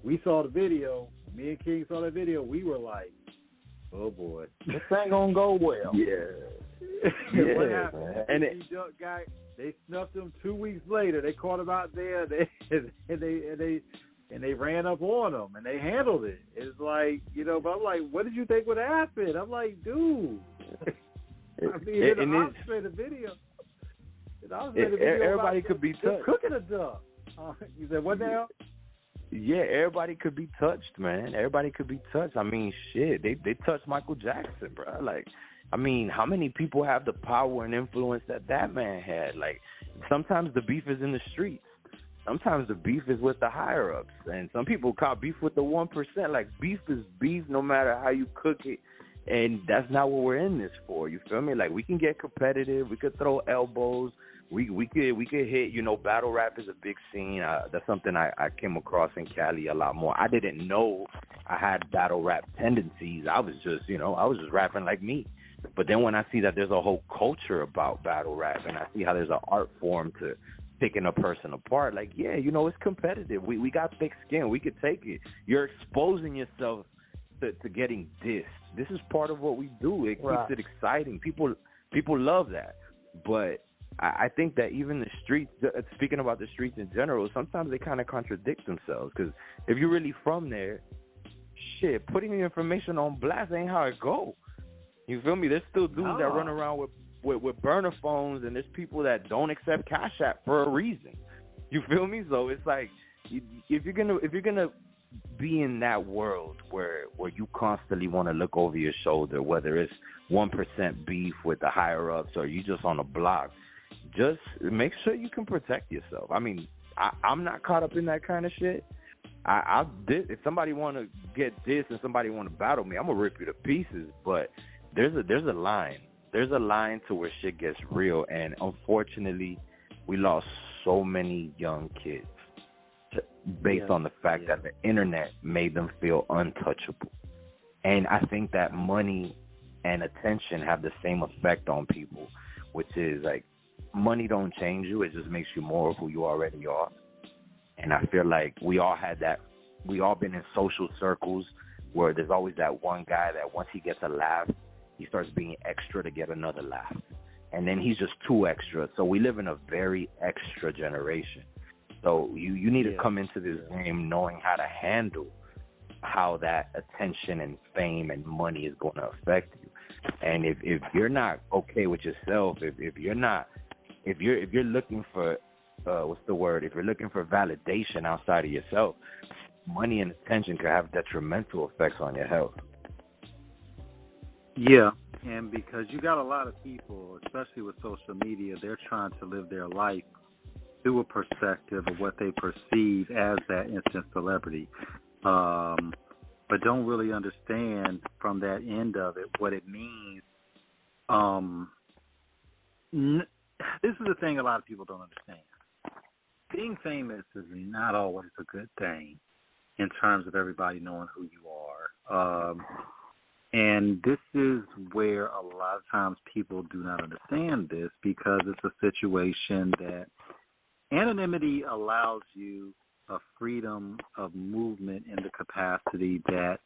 we saw the video. Me and King saw that video. We were like, oh boy, this ain't gonna go well. Yeah. What happened? And FBG Duck guy, they snuffed him 2 weeks later. They caught him out there, and they ran up on him, and they handled it. It's like, but I'm like, what did you think would happen? I'm like, dude. The video. Everybody could be touched. Cooking a duck. You said, what now? Yeah, everybody could be touched, man. Everybody could be touched. I mean, shit, they touched Michael Jackson, bro. Like, I mean, how many people have the power and influence that man had? Like, sometimes the beef is in the streets. Sometimes the beef is with the higher-ups. And some people call beef with the 1%. Like, beef is beef no matter how you cook it. And that's not what we're in this for. You feel me? Like, we can get competitive. We could throw elbows. We could hit, battle rap is a big scene. That's something I came across in Cali a lot more. I didn't know I had battle rap tendencies. I was just rapping like me. But then when I see that there's a whole culture about battle rap, and I see how there's an art form to picking a person apart, like, yeah, it's competitive. We got thick skin. We could take it. You're exposing yourself to getting dissed. This is part of what we do. It keeps it exciting. People love that. But I think that even the streets, speaking about the streets in general, sometimes they kind of contradict themselves. Because if you're really from there, shit, putting the information on blast ain't how it go. You feel me? There's still dudes that run around with burner phones, and there's people that don't accept Cash App for a reason. You feel me? So it's like, if you're gonna be in that world where you constantly want to look over your shoulder, whether it's 1% beef with the higher ups or you just on a block, just make sure you can protect yourself. I mean, I'm not caught up in that kind of shit. If somebody want to get this and somebody want to battle me, I'm gonna rip you to pieces. But there's a line. There's a line to where shit gets real, and unfortunately, we lost so many young kids based on the fact that the internet made them feel untouchable. And I think that money and attention have the same effect on people, which is like, money don't change you. It just makes you more of who you already are. And I feel like we all had that. We all been in social circles where there's always that one guy that once he gets a laugh, he starts being extra to get another laugh. And then he's just too extra. So we live in a very extra generation. So you need to come into this game knowing how to handle how that attention and fame and money is going to affect you. And if you're not okay with yourself, if you're looking for if you're looking for validation outside of yourself, money and attention could have detrimental effects on your health. Yeah, and because you got a lot of people, especially with social media, they're trying to live their life through a perspective of what they perceive as that instant celebrity, but don't really understand from that end of it what it means. This is the thing a lot of people don't understand. Being famous is not always a good thing in terms of everybody knowing who you are. And this is where a lot of times people do not understand this, because it's a situation that anonymity allows you a freedom of movement in the capacity that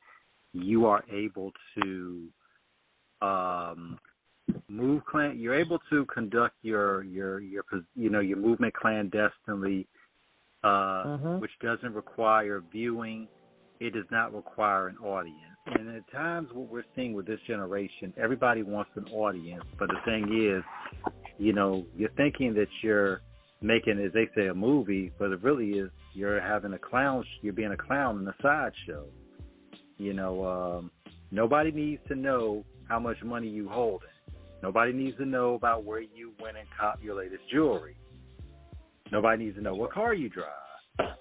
you are able to you're able to conduct your movement clandestinely, which doesn't require viewing. It does not require an audience. And at times what we're seeing with this generation, everybody wants an audience, but the thing is, you're thinking that you're making, as they say, a movie, but it really is you're being a clown in a sideshow. Nobody needs to know how much money you hold. Nobody needs to know about where you went and cop your latest jewelry. Nobody needs to know what car you drive. That's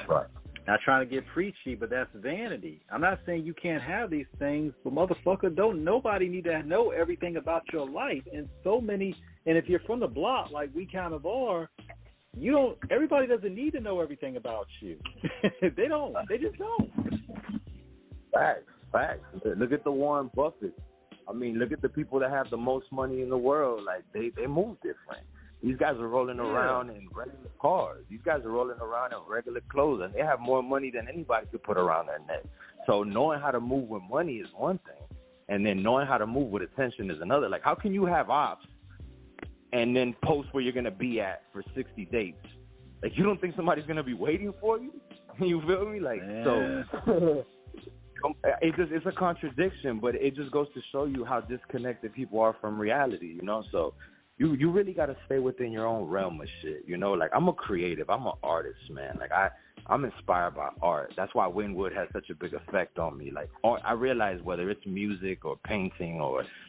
right. Not trying to get preachy, but that's vanity. I'm not saying you can't have these things, but motherfucker, nobody need to know everything about your life. And if you're from the block like we kind of are, everybody doesn't need to know everything about you. They just don't. Facts. Look at the Warren Buffett. I mean, look at the people that have the most money in the world. Like, they move different. These guys are rolling around in regular cars. These guys are rolling around in regular clothes, and they have more money than anybody could put around their neck. So knowing how to move with money is one thing, and then knowing how to move with attention is another. Like, how can you have ops and then post where you're going to be at for 60 dates? Like, you don't think somebody's going to be waiting for you? You feel me? Like, so it's a contradiction, but it just goes to show you how disconnected people are from reality, So you really got to stay within your own realm of shit, Like, I'm a creative. I'm an artist, man. Like, I'm inspired by art. That's why Winwood has such a big effect on me. Like, I realize whether it's music or painting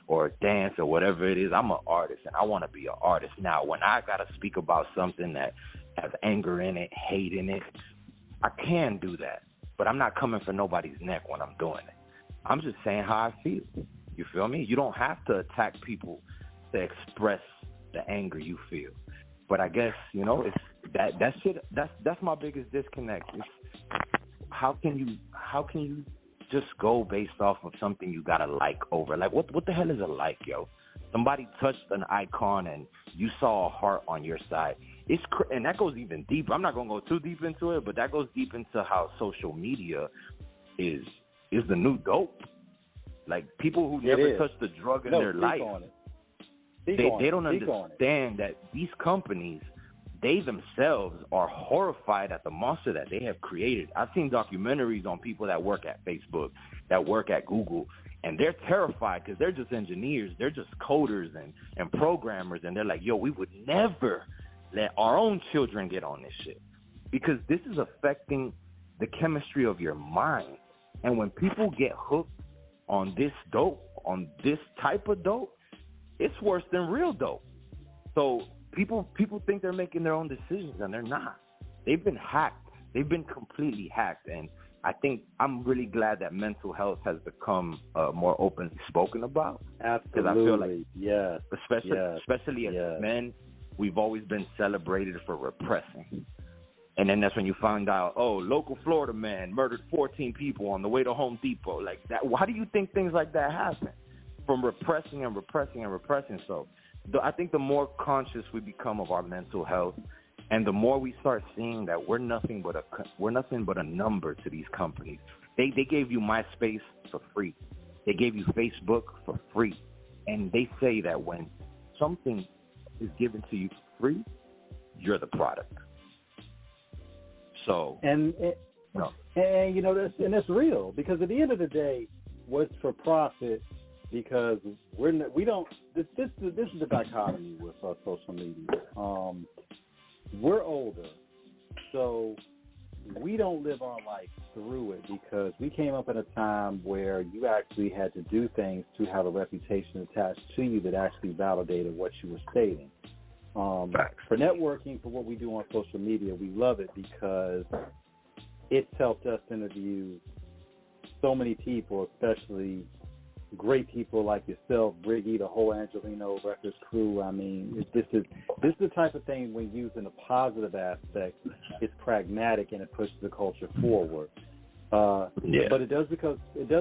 or dance or whatever it is, I'm an artist, and I want to be an artist. Now, when I got to speak about something that has anger in it, hate in it, I can do that. But I'm not coming for nobody's neck when I'm doing it. I'm just saying how I feel. You feel me? You don't have to attack people to express the anger you feel. But I guess, it's that shit. That's my biggest disconnect. It's how can you just go based off of something you gotta like over? Like, what the hell is a like, yo? Somebody touched an icon and you saw a heart on your side. And that goes even deeper. I'm not gonna go too deep into it, but that goes deep into how social media is the new dope. Like, people who never touched a drug in their life, they don't understand that these companies, they themselves are horrified at the monster that they have created. I've seen documentaries on people that work at Facebook, that work at Google, and they're terrified because they're just engineers. They're just coders and programmers, and they're like, yo, we would never let our own children get on this shit because this is affecting the chemistry of your mind. And when people get hooked on this dope, on this type of dope, it's worse than real dope. So people think they're making their own decisions, and they're not. They've been hacked. They've been completely hacked. And I think I'm really glad that mental health has become more openly spoken about. Absolutely. Because I feel like, especially as men, we've always been celebrated for repressing. And then that's when you find out, local Florida man murdered 14 people on the way to Home Depot. Like that. Why do you think things like that happen? From repressing and repressing and repressing. So I think the more conscious we become of our mental health, and the more we start seeing that we're nothing but a number to these companies. They gave you MySpace for free. They gave you Facebook for free. And they say that when something is given to you for free, you're the product. So that's real, because at the end of the day, what's for profit? Because this is the dichotomy with social media. We're older, so we don't live our life through it, because we came up in a time where you actually had to do things to have a reputation attached to you that actually validated what you were stating. For networking, for what we do on social media, we love it because it's helped us interview so many people, especially great people like yourself, Briggy, the whole Angeleno Records crew. I mean, this is the type of thing when used in a positive aspect. It's pragmatic and it pushes the culture forward. But it does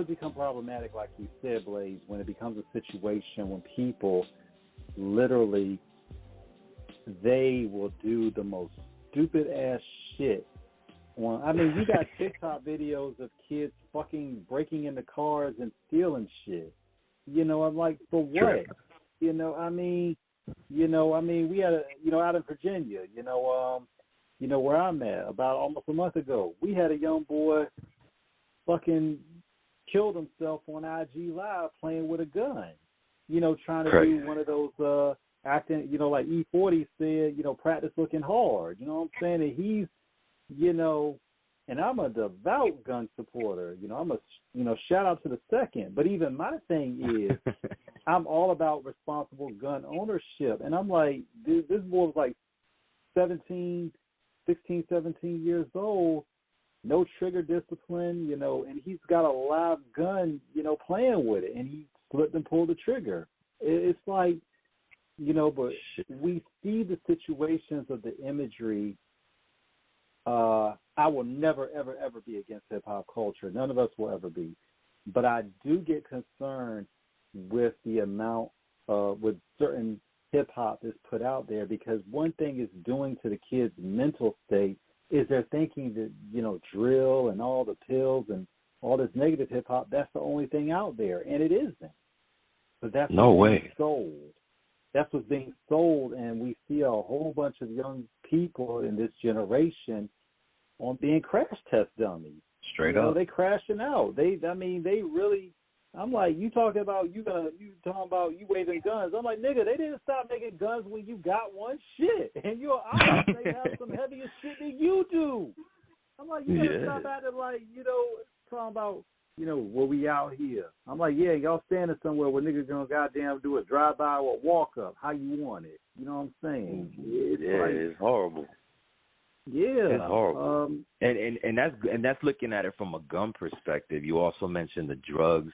become problematic, like you said, Blaze, when it becomes a situation when people literally, they will do the most stupid ass shit. I mean, you got TikTok videos of kids fucking breaking into cars and stealing shit. You know, I'm like, for what? Sure. You know, I mean, we had out in Virginia, where I'm at, about almost a month ago, we had a young boy fucking killed himself on IG Live playing with a gun, trying to do one of those acting, like E40 said, practice looking hard. You know what I'm saying? And he's, and I'm a devout gun supporter. I'm a, shout out to the second. But even my thing is, I'm all about responsible gun ownership. And I'm like, dude, this boy was like 16, 17 years old, no trigger discipline, and he's got a live gun, playing with it. And he slipped and pulled the trigger. It's like, but we see the situations of the imagery. I will never, ever, ever be against hip-hop culture. None of us will ever be. But I do get concerned with the amount with certain hip-hop that's put out there, because one thing it's doing to the kids' mental state is they're thinking that, drill and all the pills and all this negative hip-hop, that's the only thing out there. And it isn't. But that's what's being sold. That's what's being sold, and we see a whole bunch of young people in this generation on being crash test dummies. Straight up. They crashing out. They really. I'm like, you talking about you waving guns. I'm like, nigga, they didn't stop making guns when you got one. Shit, and you're obviously they have some heavier shit than you do. I'm like, you gotta stop acting like talking about. Where we out here. I'm like, yeah, y'all standing somewhere where niggas gonna goddamn do a drive-by or walk up. How you want it? You know what I'm saying? It's horrible. Yeah, it's horrible. And that's looking at it from a gun perspective. You also mentioned the drugs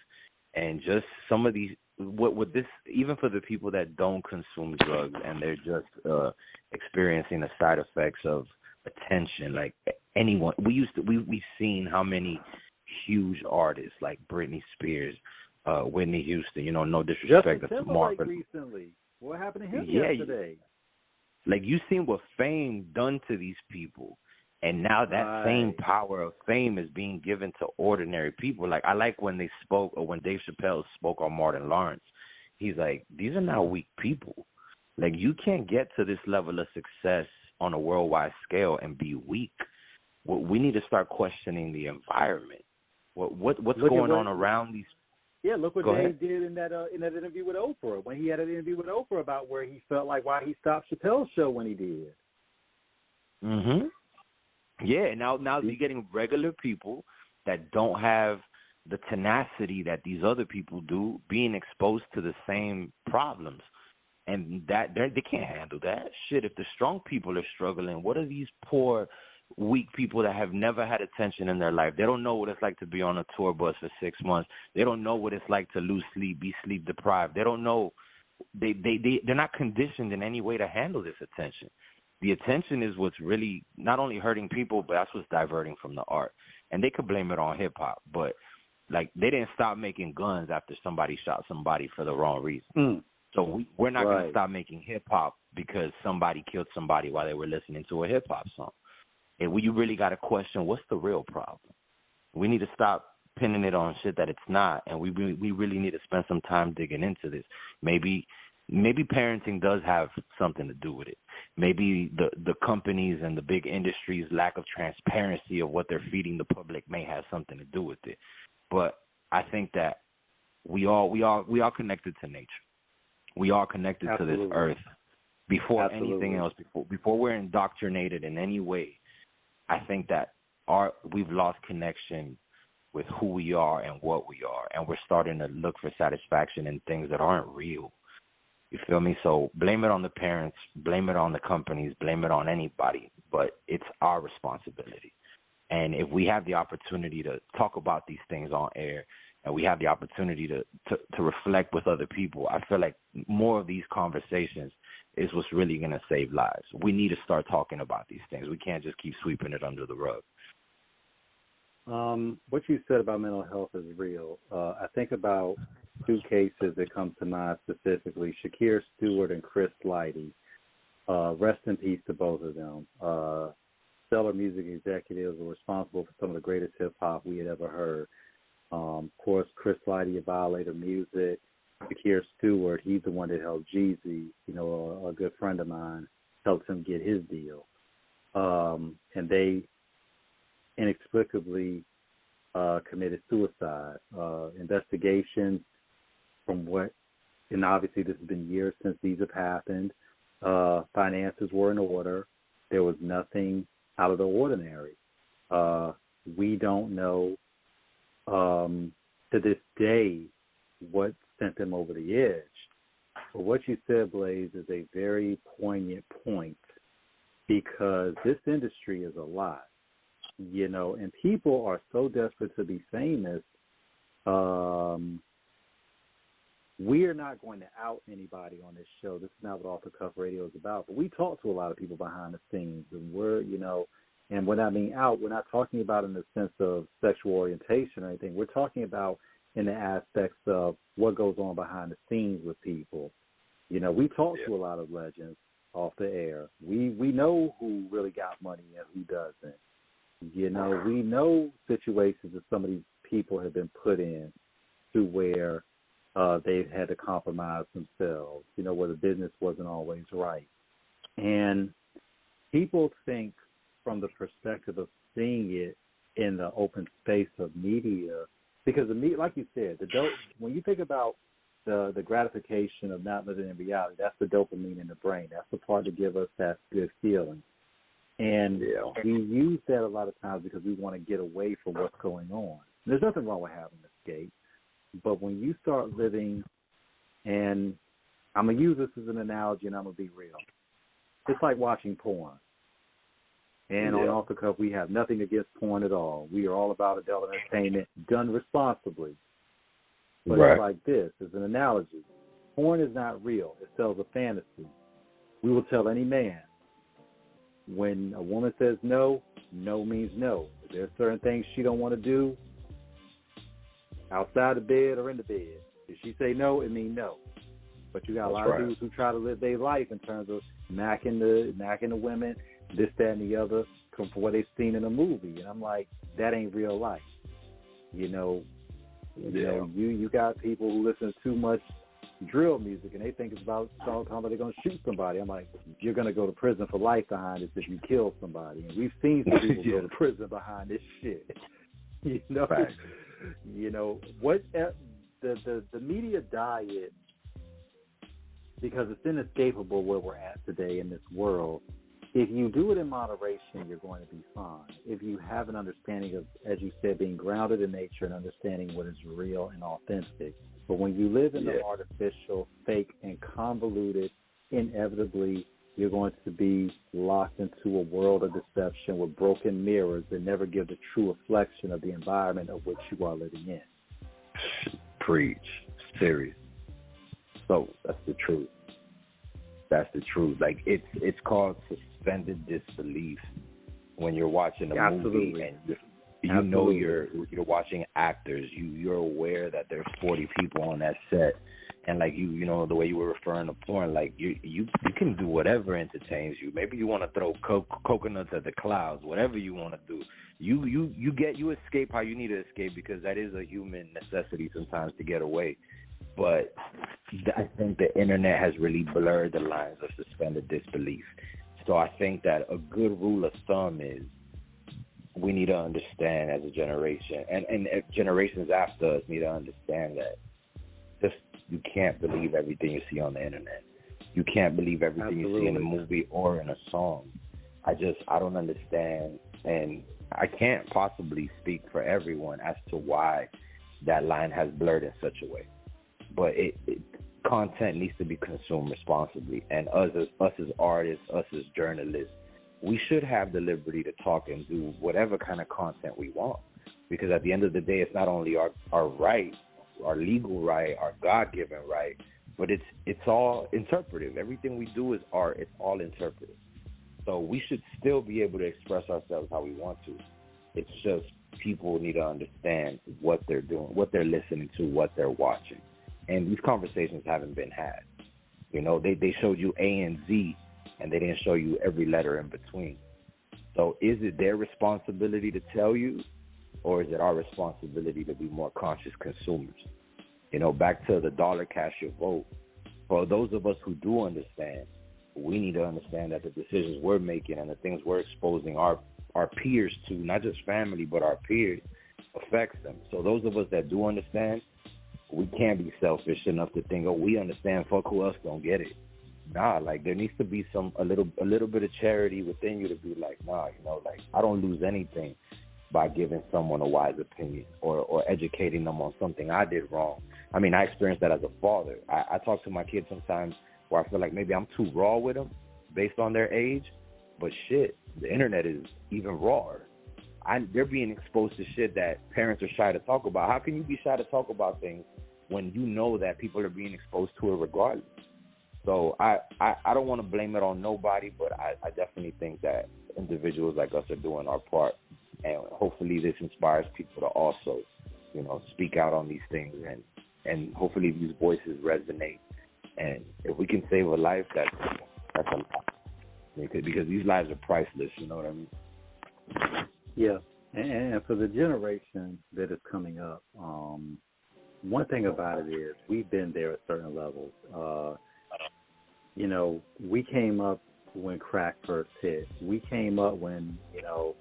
and just some of these. What this, even for the people that don't consume drugs and they're just experiencing the side effects of attention. Like anyone, we've seen how many huge artists like Britney Spears, Whitney Houston, no disrespect to Mark. Recently. What happened to him yesterday? Like, you seen what fame done to these people, and now that same power of fame is being given to ordinary people. Like, I like when they spoke, or when Dave Chappelle spoke on Martin Lawrence. He's like, these are not weak people. Like, you can't get to this level of success on a worldwide scale and be weak. We need to start questioning the environment. What's going on around these? Yeah, look what Dave did in that interview with Oprah, when he had an interview with Oprah about where he felt like why he stopped Chappelle's show when he did. Mhm. Yeah, now you're getting regular people that don't have the tenacity that these other people do, being exposed to the same problems, and that they can't handle that shit. If the strong people are struggling, what are these poor, weak people that have never had attention in their life? They don't know what it's like to be on a tour bus for 6 months. They don't know what it's like to lose sleep, be sleep deprived. They don't know. They're not conditioned in any way to handle this attention. The attention is what's really not only hurting people, but that's what's diverting from the art. And they could blame it on hip hop, but like, they didn't stop making guns after somebody shot somebody for the wrong reason. So we're not going to stop making hip hop because somebody killed somebody while they were listening to a hip hop song. And you really got to question, what's the real problem? We need to stop pinning it on shit that it's not, and we really need to spend some time digging into this. Maybe parenting does have something to do with it. Maybe the companies and the big industries' lack of transparency of what they're feeding the public may have something to do with it. But I think that we are connected to nature. We are connected to this earth before anything else. Before we're indoctrinated in any way. I think that we've lost connection with who we are and what we are, and we're starting to look for satisfaction in things that aren't real. You feel me? So blame it on the parents, blame it on the companies, blame it on anybody, but it's our responsibility. And if we have the opportunity to talk about these things on air, and we have the opportunity to reflect with other people, I feel like more of these conversations is what's really going to save lives. We need to start talking about these things. We can't just keep sweeping it under the rug. What you said about mental health is real. I think about two cases that come to mind specifically, Shakir Stewart and Chris Lighty. Rest in peace to both of them. Stellar music executives were responsible for some of the greatest hip-hop we had ever heard. Of course, Chris Lighty of Violator Music, Shakir Stewart, he's the one that helped Jeezy, a good friend of mine, helped him get his deal. And they inexplicably committed suicide. Investigations and obviously this has been years since these have happened. Finances were in order. There was nothing out of the ordinary. We don't know to this day what sent them over the edge. But what you said, Blaze, is a very poignant point because this industry is a lot, and people are so desperate to be famous. We are not going to out anybody on this show. This is not what Off the Cuff Radio is about. But we talk to a lot of people behind the scenes, and and when I mean out, we're not talking about in the sense of sexual orientation or anything. We're talking about in the aspects of what goes on behind the scenes with people. We talk to a lot of legends off the air. We know who really got money and who doesn't. We know situations that some of these people have been put in to where they've had to compromise themselves, where the business wasn't always right. And people think from the perspective of seeing it in the open space of media, because like you said, when you think about the gratification of not living in reality, that's the dopamine in the brain. That's the part to give us that good feeling. And we use that a lot of times because we want to get away from what's going on. There's nothing wrong with having an escape. But when you start living, and I'm going to use this as an analogy and I'm going to be real. It's like watching porn. And on Off the Cuff, we have nothing against porn at all. We are all about adult entertainment done responsibly. But It's like this, as an analogy. Porn is not real. It sells a fantasy. We will tell any man, when a woman says no, no means no. If there are certain things she don't want to do, outside the bed or in the bed. If she say no, it means no. But you got a lot of dudes who try to live their life in terms of knocking the women, this, that, and the other, from what they've seen in a movie. And I'm like, that ain't real life. You got people who listen to too much drill music and they think it's about talking about they're going to shoot somebody. I'm like, you're going to go to prison for life behind this if you kill somebody. And we've seen some people go to prison behind this shit. Facts. What the media diet, because it's inescapable where we're at today in this world. If you do it in moderation, you're going to be fine. If you have an understanding of, as you said, being grounded in nature and understanding what is real and authentic. But when you live in the artificial, fake, and convoluted, inevitably you're going to be locked into a world of deception with broken mirrors that never give the true reflection of the environment of which you are living in. Preach. Serious. So that's the truth. That's the truth. Like it's called suspended disbelief when you're watching a movie and you know you're watching actors. You're aware that there's 40 people on that set. And like the way you were referring to porn, like you can do whatever entertains you. Maybe you want to throw coconuts at the clouds, whatever you want to do. You escape how you need to escape because that is a human necessity sometimes to get away. But I think the internet has really blurred the lines of suspended disbelief. So I think that a good rule of thumb is we need to understand as a generation, and generations after us need to understand that just you can't believe everything you see on the internet. You can't believe everything you see in a movie or in a song. I don't understand, and I can't possibly speak for everyone as to why that line has blurred in such a way. But content needs to be consumed responsibly, and us as artists, us as journalists, we should have the liberty to talk and do whatever kind of content we want. Because at the end of the day, it's not only our right, our legal right, our God-given right, but it's all interpretive. Everything we do is art. It's all interpretive. So we should still be able to express ourselves how we want to. It's just people need to understand what they're doing, what they're listening to, what they're watching. And these conversations haven't been had. They showed you A and Z and they didn't show you every letter in between. So is it their responsibility to tell you, or is it our responsibility to be more conscious consumers? You know, back to the dollar cash your vote. For those of us who do understand, we need to understand that the decisions we're making and the things we're exposing our peers to, not just family, but our peers, affects them. So those of us that do understand, we can't be selfish enough to think, oh, we understand, fuck who else don't get it. Nah, like there needs to be a little bit of charity within you to be like, nah, you know, like I don't lose anything by giving someone a wise opinion or educating them on something I did wrong. I mean, I experienced that as a father. I talk to my kids sometimes where I feel like maybe I'm too raw with them based on their age, but shit, the internet is even rawer. They're being exposed to shit that parents are shy to talk about. How can you be shy to talk about things when you know that people are being exposed to it regardless? So I don't want to blame it on nobody, but I definitely think that individuals like us are doing our part, and hopefully this inspires people to also, you know, speak out on these things, and hopefully these voices resonate. And if we can save a life, that's a lot, because these lives are priceless. You know what I mean? Yeah, and for the generation that is coming up, one thing about it is we've been there at certain levels. You know, we came up when crack first hit. We came up when, you know,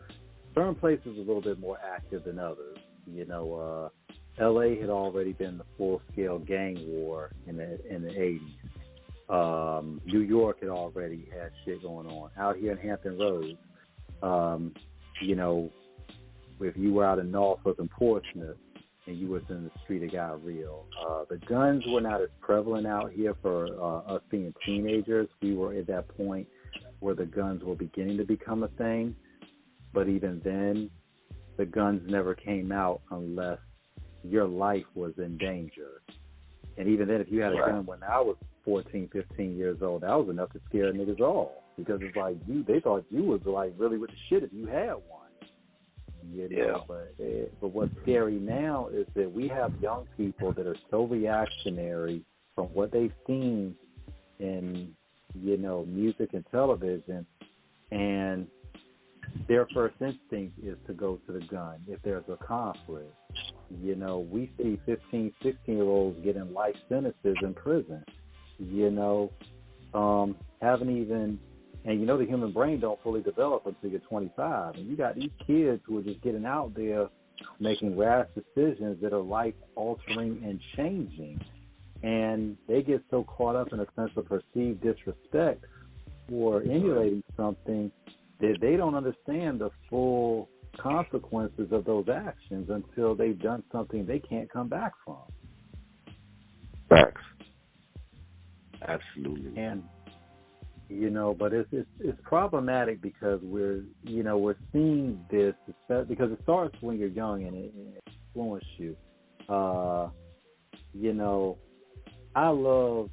certain places were a little bit more active than others. You know, L.A. had already been the full-scale gang war in the 80s. New York had already had shit going on. Out here in Hampton Roads, you know, if you were out in Norfolk and Portsmouth and you was in the street, it got real. The guns were not as prevalent out here for us being teenagers. We were at that point where the guns were beginning to become a thing. But even then, the guns never came out unless your life was in danger. And even then, if you had a gun when I was 14, 15 years old, that was enough to scare niggas off. Because it's like, they thought you was like really with the shit if you had one. You know, but what's scary now is that we have young people that are so reactionary from what they've seen in, you know, music and television, and their first instinct is to go to the gun if there's a conflict. You know, we see 15, 16-year-olds getting life sentences in prison, you know, haven't even... And you know the human brain don't fully develop until you're 25. And you got these kids who are just getting out there making rash decisions that are life-altering and changing. And they get so caught up in a sense of perceived disrespect for emulating something that they don't understand the full consequences of those actions until they've done something they can't come back from. Facts. Absolutely. And you know, but it's problematic because we're seeing this, because it starts when you're young and it influences you. You know, I love,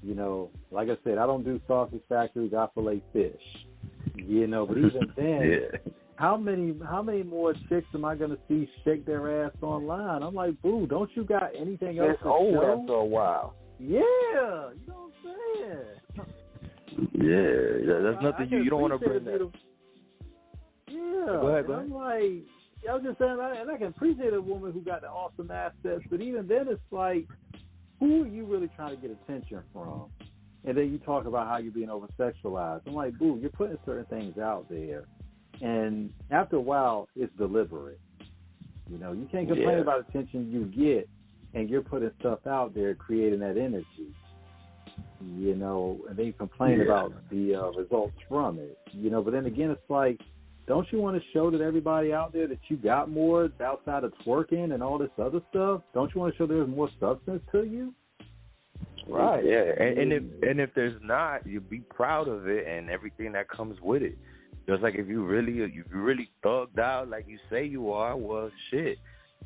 you know, like I said, I don't do sausage factories, I fillet fish. You know, but even then, how many more chicks am I gonna see shake their ass online? I'm like, boo, don't you got anything else to show? After a while. Yeah, you know what I'm saying? Yeah, that's nothing you don't want to bring that. Yeah, go ahead. I'm like, I was just saying, and I can appreciate a woman who got the awesome assets, but even then it's like, who are you really trying to get attention from? And then you talk about how you're being over-sexualized. I'm like, boo, you're putting certain things out there, and after a while, it's deliberate. You know, you can't complain about attention you get, and you're putting stuff out there creating that energy. You know, and then you complain about the results from it. You know, but then again, it's like, don't you want to show that everybody out there that you got more outside of twerking and all this other stuff? Don't you want to show there's more substance to you? Right. Yeah. And if there's not, you be proud of it and everything that comes with it. Just like if you really thugged out like you say you are, well, shit.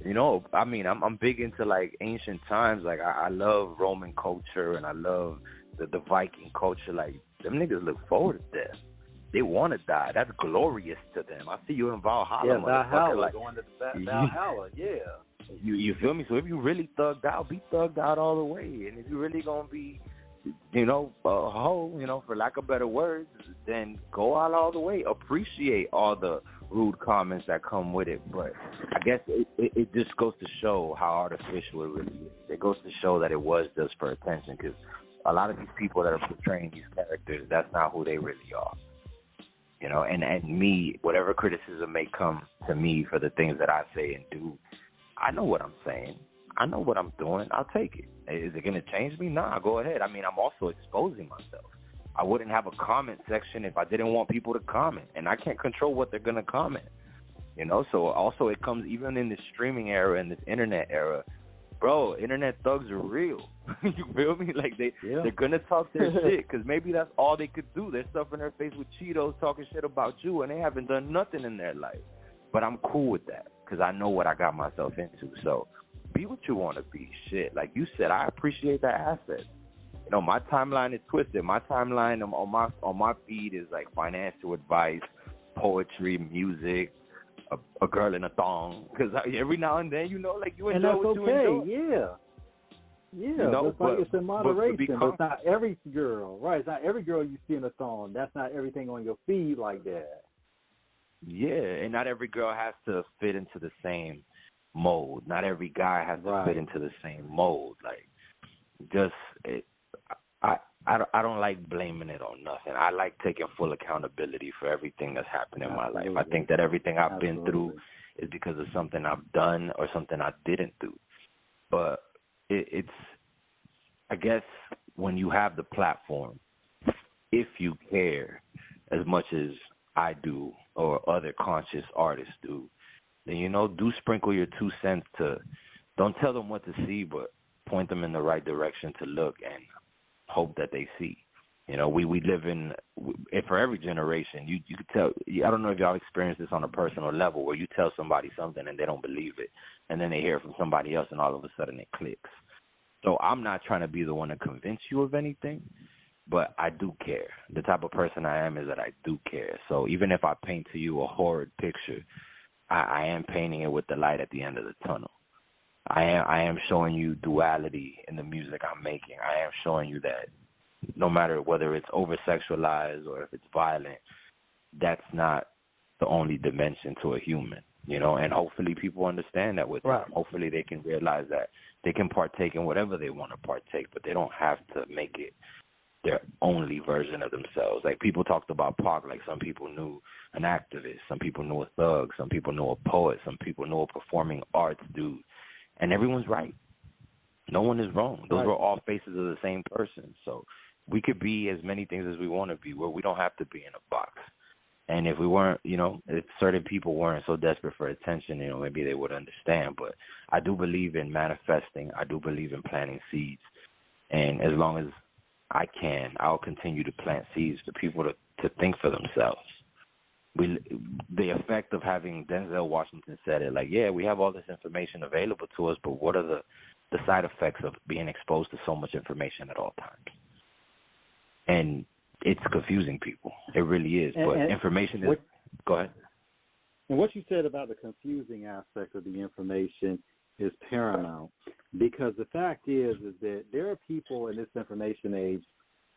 You know, I mean, I'm big into like ancient times. Like I love Roman culture and I love the Viking culture. Like them niggas look forward to death. They want to die. That's glorious to them. I see you in Valhalla. Yeah, Valhalla, like, going to Valhalla. Yeah. You feel me? So if you really thugged out, be thugged out all the way. And if you really gonna be a hoe, for lack of better words, then go out all the way. Appreciate all the rude comments that come with it. But I guess it just goes to show how artificial it really is. It goes to show that it was just for attention, because a lot of these people that are portraying these characters, that's not who they really are. And me, whatever criticism may come to me for the things that I say and do, I know what I'm saying. I know what I'm doing. I'll take it. Is it going to change me? Nah, go ahead. I mean, I'm also exposing myself. I wouldn't have a comment section if I didn't want people to comment, and I can't control what they're going to comment. So also it comes even in this streaming era and this internet era. Bro, internet thugs are real. You feel me? Like they're going to talk their shit because maybe that's all they could do. They're stuffing their face with Cheetos talking shit about you, and they haven't done nothing in their life. But I'm cool with that because I know what I got myself into. So be what you want to be. Shit, like you said, I appreciate that asset. My timeline is twisted. My timeline on my feed is like financial advice, poetry, music, a girl in a thong. Because every now and then, you enjoy what you enjoy. Yeah, it's in moderation. But it's not every girl, right? It's not every girl you see in a thong. That's not everything on your feed like that. Yeah, and not every girl has to fit into the same mold. Not every guy has to fit into the same mold. I don't like blaming it on nothing. I like taking full accountability for everything that's happened in my life. I think that everything I've been through is because of something I've done or something I didn't do. But it's, I guess, when you have the platform, if you care as much as I do or other conscious artists do, then, do sprinkle your 2 cents to, don't tell them what to see, but point them in the right direction to look and hope that they see. We live in, for every generation, you could tell, I don't know if y'all experienced this on a personal level where you tell somebody something and they don't believe it, and then they hear it from somebody else and all of a sudden it clicks. So I'm not trying to be the one to convince you of anything, but I do care. The type of person I am is that I do care. So even if I paint to you a horrid picture, I am painting it with the light at the end of the tunnel. I am showing you duality in the music I'm making. I am showing you that no matter whether it's over-sexualized or if it's violent, that's not the only dimension to a human, and hopefully people understand that with them. Hopefully they can realize that they can partake in whatever they want to partake, but they don't have to make it their only version of themselves. Like people talked about Pac, like some people knew an activist, some people knew a thug, some people knew a poet, some people knew a performing arts dude. And everyone's right. No one is wrong. Those were all faces of the same person. So we could be as many things as we want to be, where we don't have to be in a box. And if we weren't, if certain people weren't so desperate for attention, maybe they would understand. But I do believe in manifesting. I do believe in planting seeds. And as long as I can, I'll continue to plant seeds for people to think for themselves. The effect of having Denzel Washington said it, like, yeah, we have all this information available to us, but what are the side effects of being exposed to so much information at all times? And it's confusing people. It really is. But information is... Go ahead. And what you said about the confusing aspect of the information is paramount, because the fact is that there are people in this information age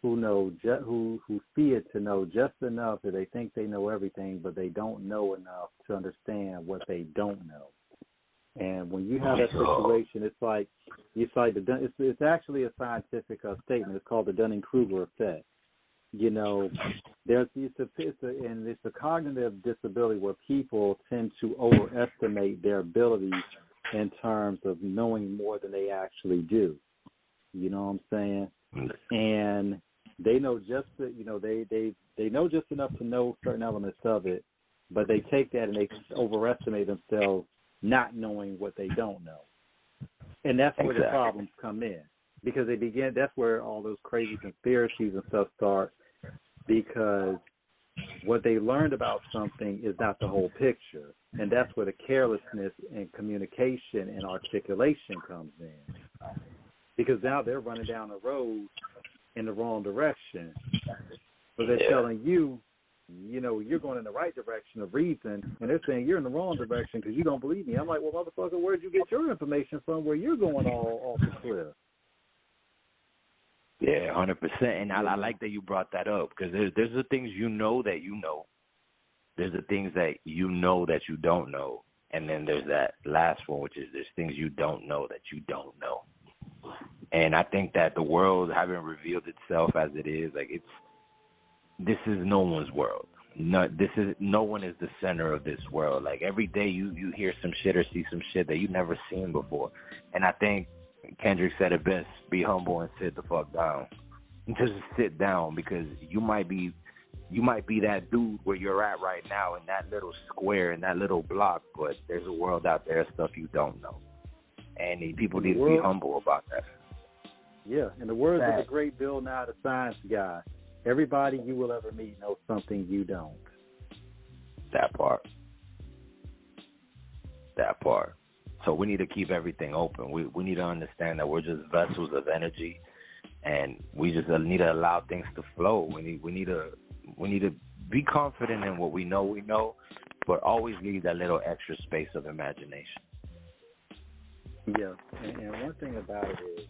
who know who see it to know just enough that they think they know everything, but they don't know enough to understand what they don't know. And when you have that situation, it's actually a scientific statement. It's called the Dunning-Kruger effect. It's a cognitive disability where people tend to overestimate their abilities in terms of knowing more than they actually do. You know what I'm saying? And they know they know just enough to know certain elements of it, but they take that and they overestimate themselves, not knowing what they don't know. And that's where the problems come in, because that's where all those crazy conspiracies and stuff start, because what they learned about something is not the whole picture. And that's where the carelessness in communication and articulation comes in. Because now they're running down the road in the wrong direction. So they're telling you, you're going in the right direction of reason, and they're saying you're in the wrong direction because you don't believe me. I'm like, well, motherfucker, where'd you get your information from where you're going all off the cliff? Yeah, 100%. And I like that you brought that up because there's the things you know that you know. There's the things that you know that you don't know. And then there's that last one, which is there's things you don't know that you don't know. And I think that the world having revealed itself as it is, like this is no one's world. No one is the center of this world. Like every day you hear some shit or see some shit that you've never seen before. And I think Kendrick said it best, be humble and sit the fuck down. Just sit down because you might be that dude where you're at right now in that little square, in that little block, but there's a world out there, stuff you don't know. And people need to be humble about that. Yeah, in the words of the great Bill Nye, the science guy, everybody you will ever meet knows something you don't. That part. So we need to keep everything open. We need to understand that we're just vessels of energy, and we just need to allow things to flow. We need to be confident in what we know, but always leave that little extra space of imagination. Yeah, and one thing about it is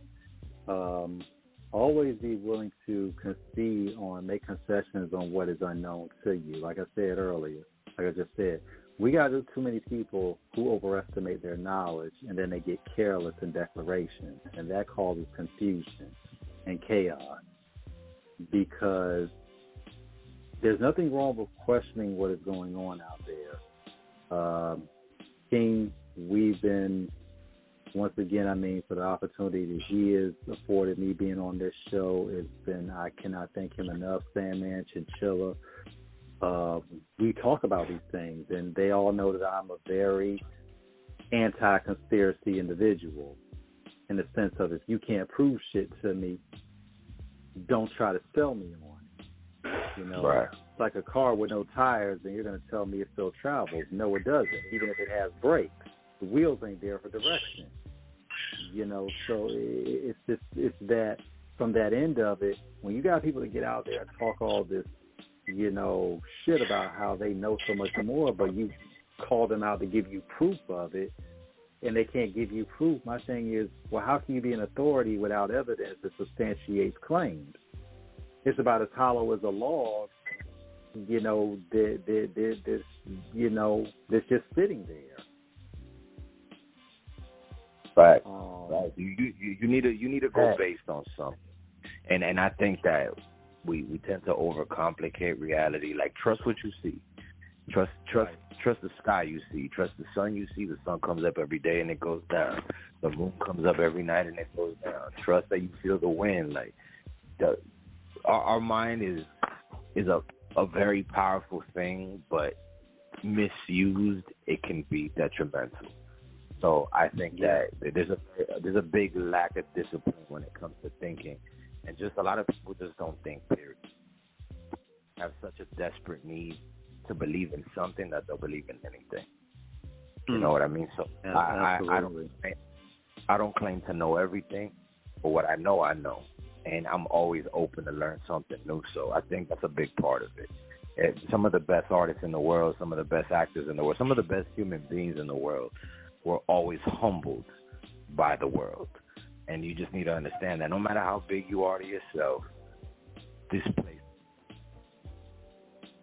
always be willing to concede on, make concessions on what is unknown to you. Like I said earlier, like I just said, we got too many people who overestimate their knowledge and then they get careless in declarations, and that causes confusion and chaos because there's nothing wrong with questioning what is going on out there. King, we've been, once again, for the opportunity that he has afforded me being on this show, I cannot thank him enough. Sandman, Chinchilla. We talk about these things, and they all know that I'm a very anti-conspiracy individual in the sense of if you can't prove shit to me, don't try to sell me on it. Right. It's like a car with no tires, and you're going to tell me it still travels. No, it doesn't, even if it has brakes. The wheels ain't there for direction. So it's that from that end of it, when you got people that get out there and talk all this, shit about how they know so much more, but you call them out to give you proof of it, and they can't give you proof. My thing is, well, how can you be an authority without evidence that substantiates claims? It's about as hollow as a log, that's just sitting there. Right. Right. You need to go based on something, and I think that we tend to overcomplicate reality. Like trust what you see, trust the sky you see, trust the sun you see. The sun comes up every day and it goes down. The moon comes up every night and it goes down. Trust that you feel the wind. Like our mind is a very powerful thing, but misused, it can be detrimental. So I think that there's a big lack of discipline when it comes to thinking, and just a lot of people just don't think. Period. Have such a desperate need to believe in something that they'll believe in anything. You know what I mean? So I don't claim to know everything, but what I know, and I'm always open to learn something new. So I think that's a big part of it. And some of the best artists in the world, some of the best actors in the world, some of the best human beings in the world were always humbled by the world. And you just need to understand that no matter how big you are to yourself, this place,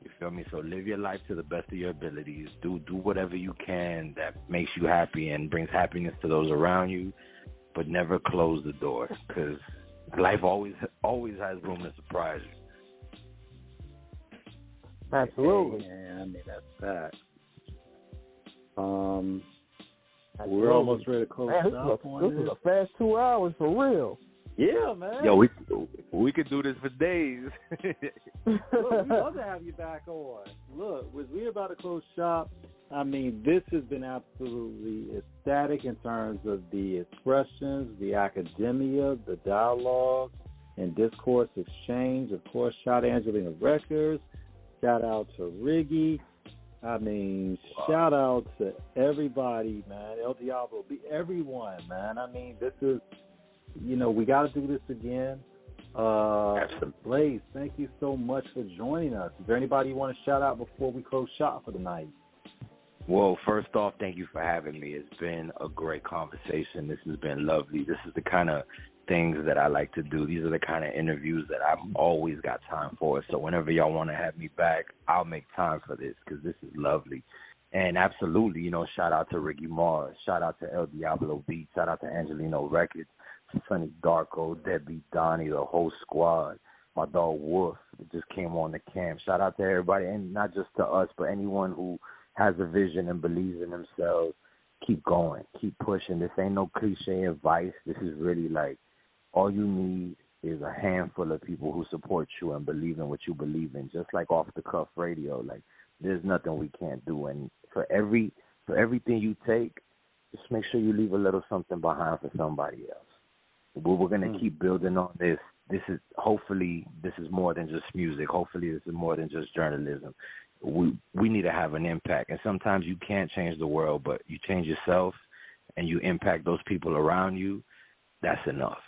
you feel me? So live your life to the best of your abilities. Do whatever you can that makes you happy and brings happiness to those around you, but never close the door, because life always has room to surprise you. Absolutely. Yeah, that's that. We're almost ready to close up on this. This was a fast 2 hours for real. Yeah, man. Yo, we could do this for days. Look, we'd love to have you back on. Look, we're about to close shop. This has been absolutely ecstatic in terms of the expressions, the academia, the dialogue, and discourse exchange. Of course, shout out Angeleno Records. Shout out to Riggy. Shout out to everybody, man. El Diablo, everyone, man. This is, we got to do this again. Blaze, thank you so much for joining us. Is there anybody you want to shout out before we close shop for the night? Well, first off, thank you for having me. It's been a great conversation. This has been lovely. This is the kind of things that I like to do. These are the kind of interviews that I've always got time for. So whenever y'all want to have me back, I'll make time for this because this is lovely. And absolutely, you know, shout out to Ricky Mars, shout out to El Diablo Beat, shout out to Angeleno Records, Sonny Darko, Debbie, Donnie, the whole squad. My dog Wolf that just came on the camp. Shout out to everybody, and not just to us, but anyone who has a vision and believes in themselves. Keep going, keep pushing. This ain't no cliche advice. This is really like all you need is a handful of people who support you and believe in what you believe in. Just like Off the Cuff Radio, like there's nothing we can't do. And for everything you take, just make sure you leave a little something behind for somebody else. We're gonna keep building on this. This is more than just music. Hopefully this is more than just journalism. We need to have an impact. And sometimes you can't change the world, but you change yourself and you impact those people around you, that's enough.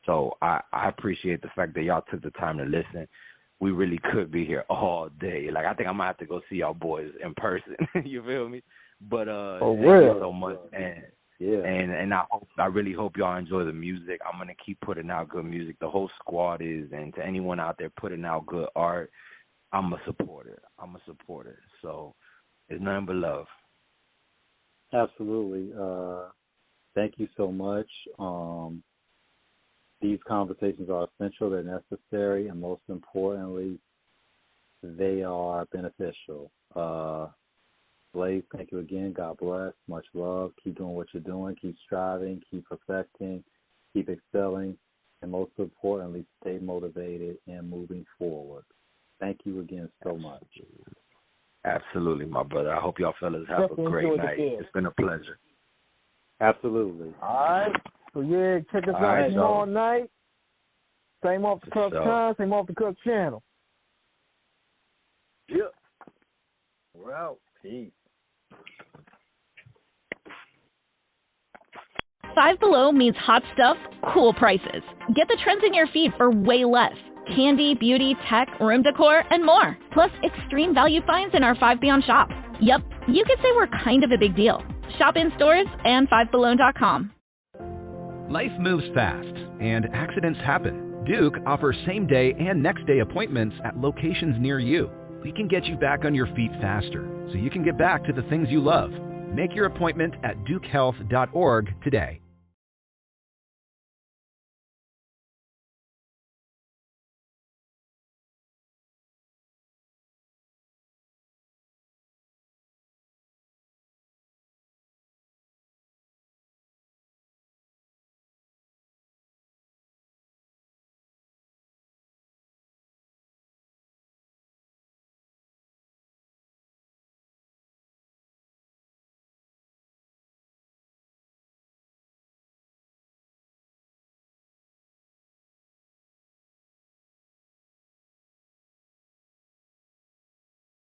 So I appreciate the fact that y'all took the time to listen. We really could be here all day. Like, I think I might have to go see y'all boys in person. You feel me? But thank you so much. And and I really hope y'all enjoy the music. I'm going to keep putting out good music. The whole squad is. And to anyone out there putting out good art, I'm a supporter. So it's nothing but love. Absolutely. Thank you so much. These conversations are essential. They're necessary. And most importantly, they are beneficial. Blaze, thank you again. God bless. Much love. Keep doing what you're doing. Keep striving. Keep perfecting. Keep excelling. And most importantly, stay motivated and moving forward. Thank you again so much. Absolutely, my brother. I hope y'all fellas have a great night. It's been a pleasure. Absolutely. All right. So, yeah, check us out tomorrow night. Same Off the Cuff time, same Off the Cuff channel. Yep. We're out. Peace. Five Below means hot stuff, cool prices. Get the trends in your feed for way less. Candy, beauty, tech, room decor, and more. Plus extreme value finds in our 5 Beyond shop. Yep, you could say we're kind of a big deal. Shop in stores and fivebelow.com. Life moves fast, and accidents happen. Duke offers same-day and next-day appointments at locations near you. We can get you back on your feet faster, so you can get back to the things you love. Make your appointment at dukehealth.org today.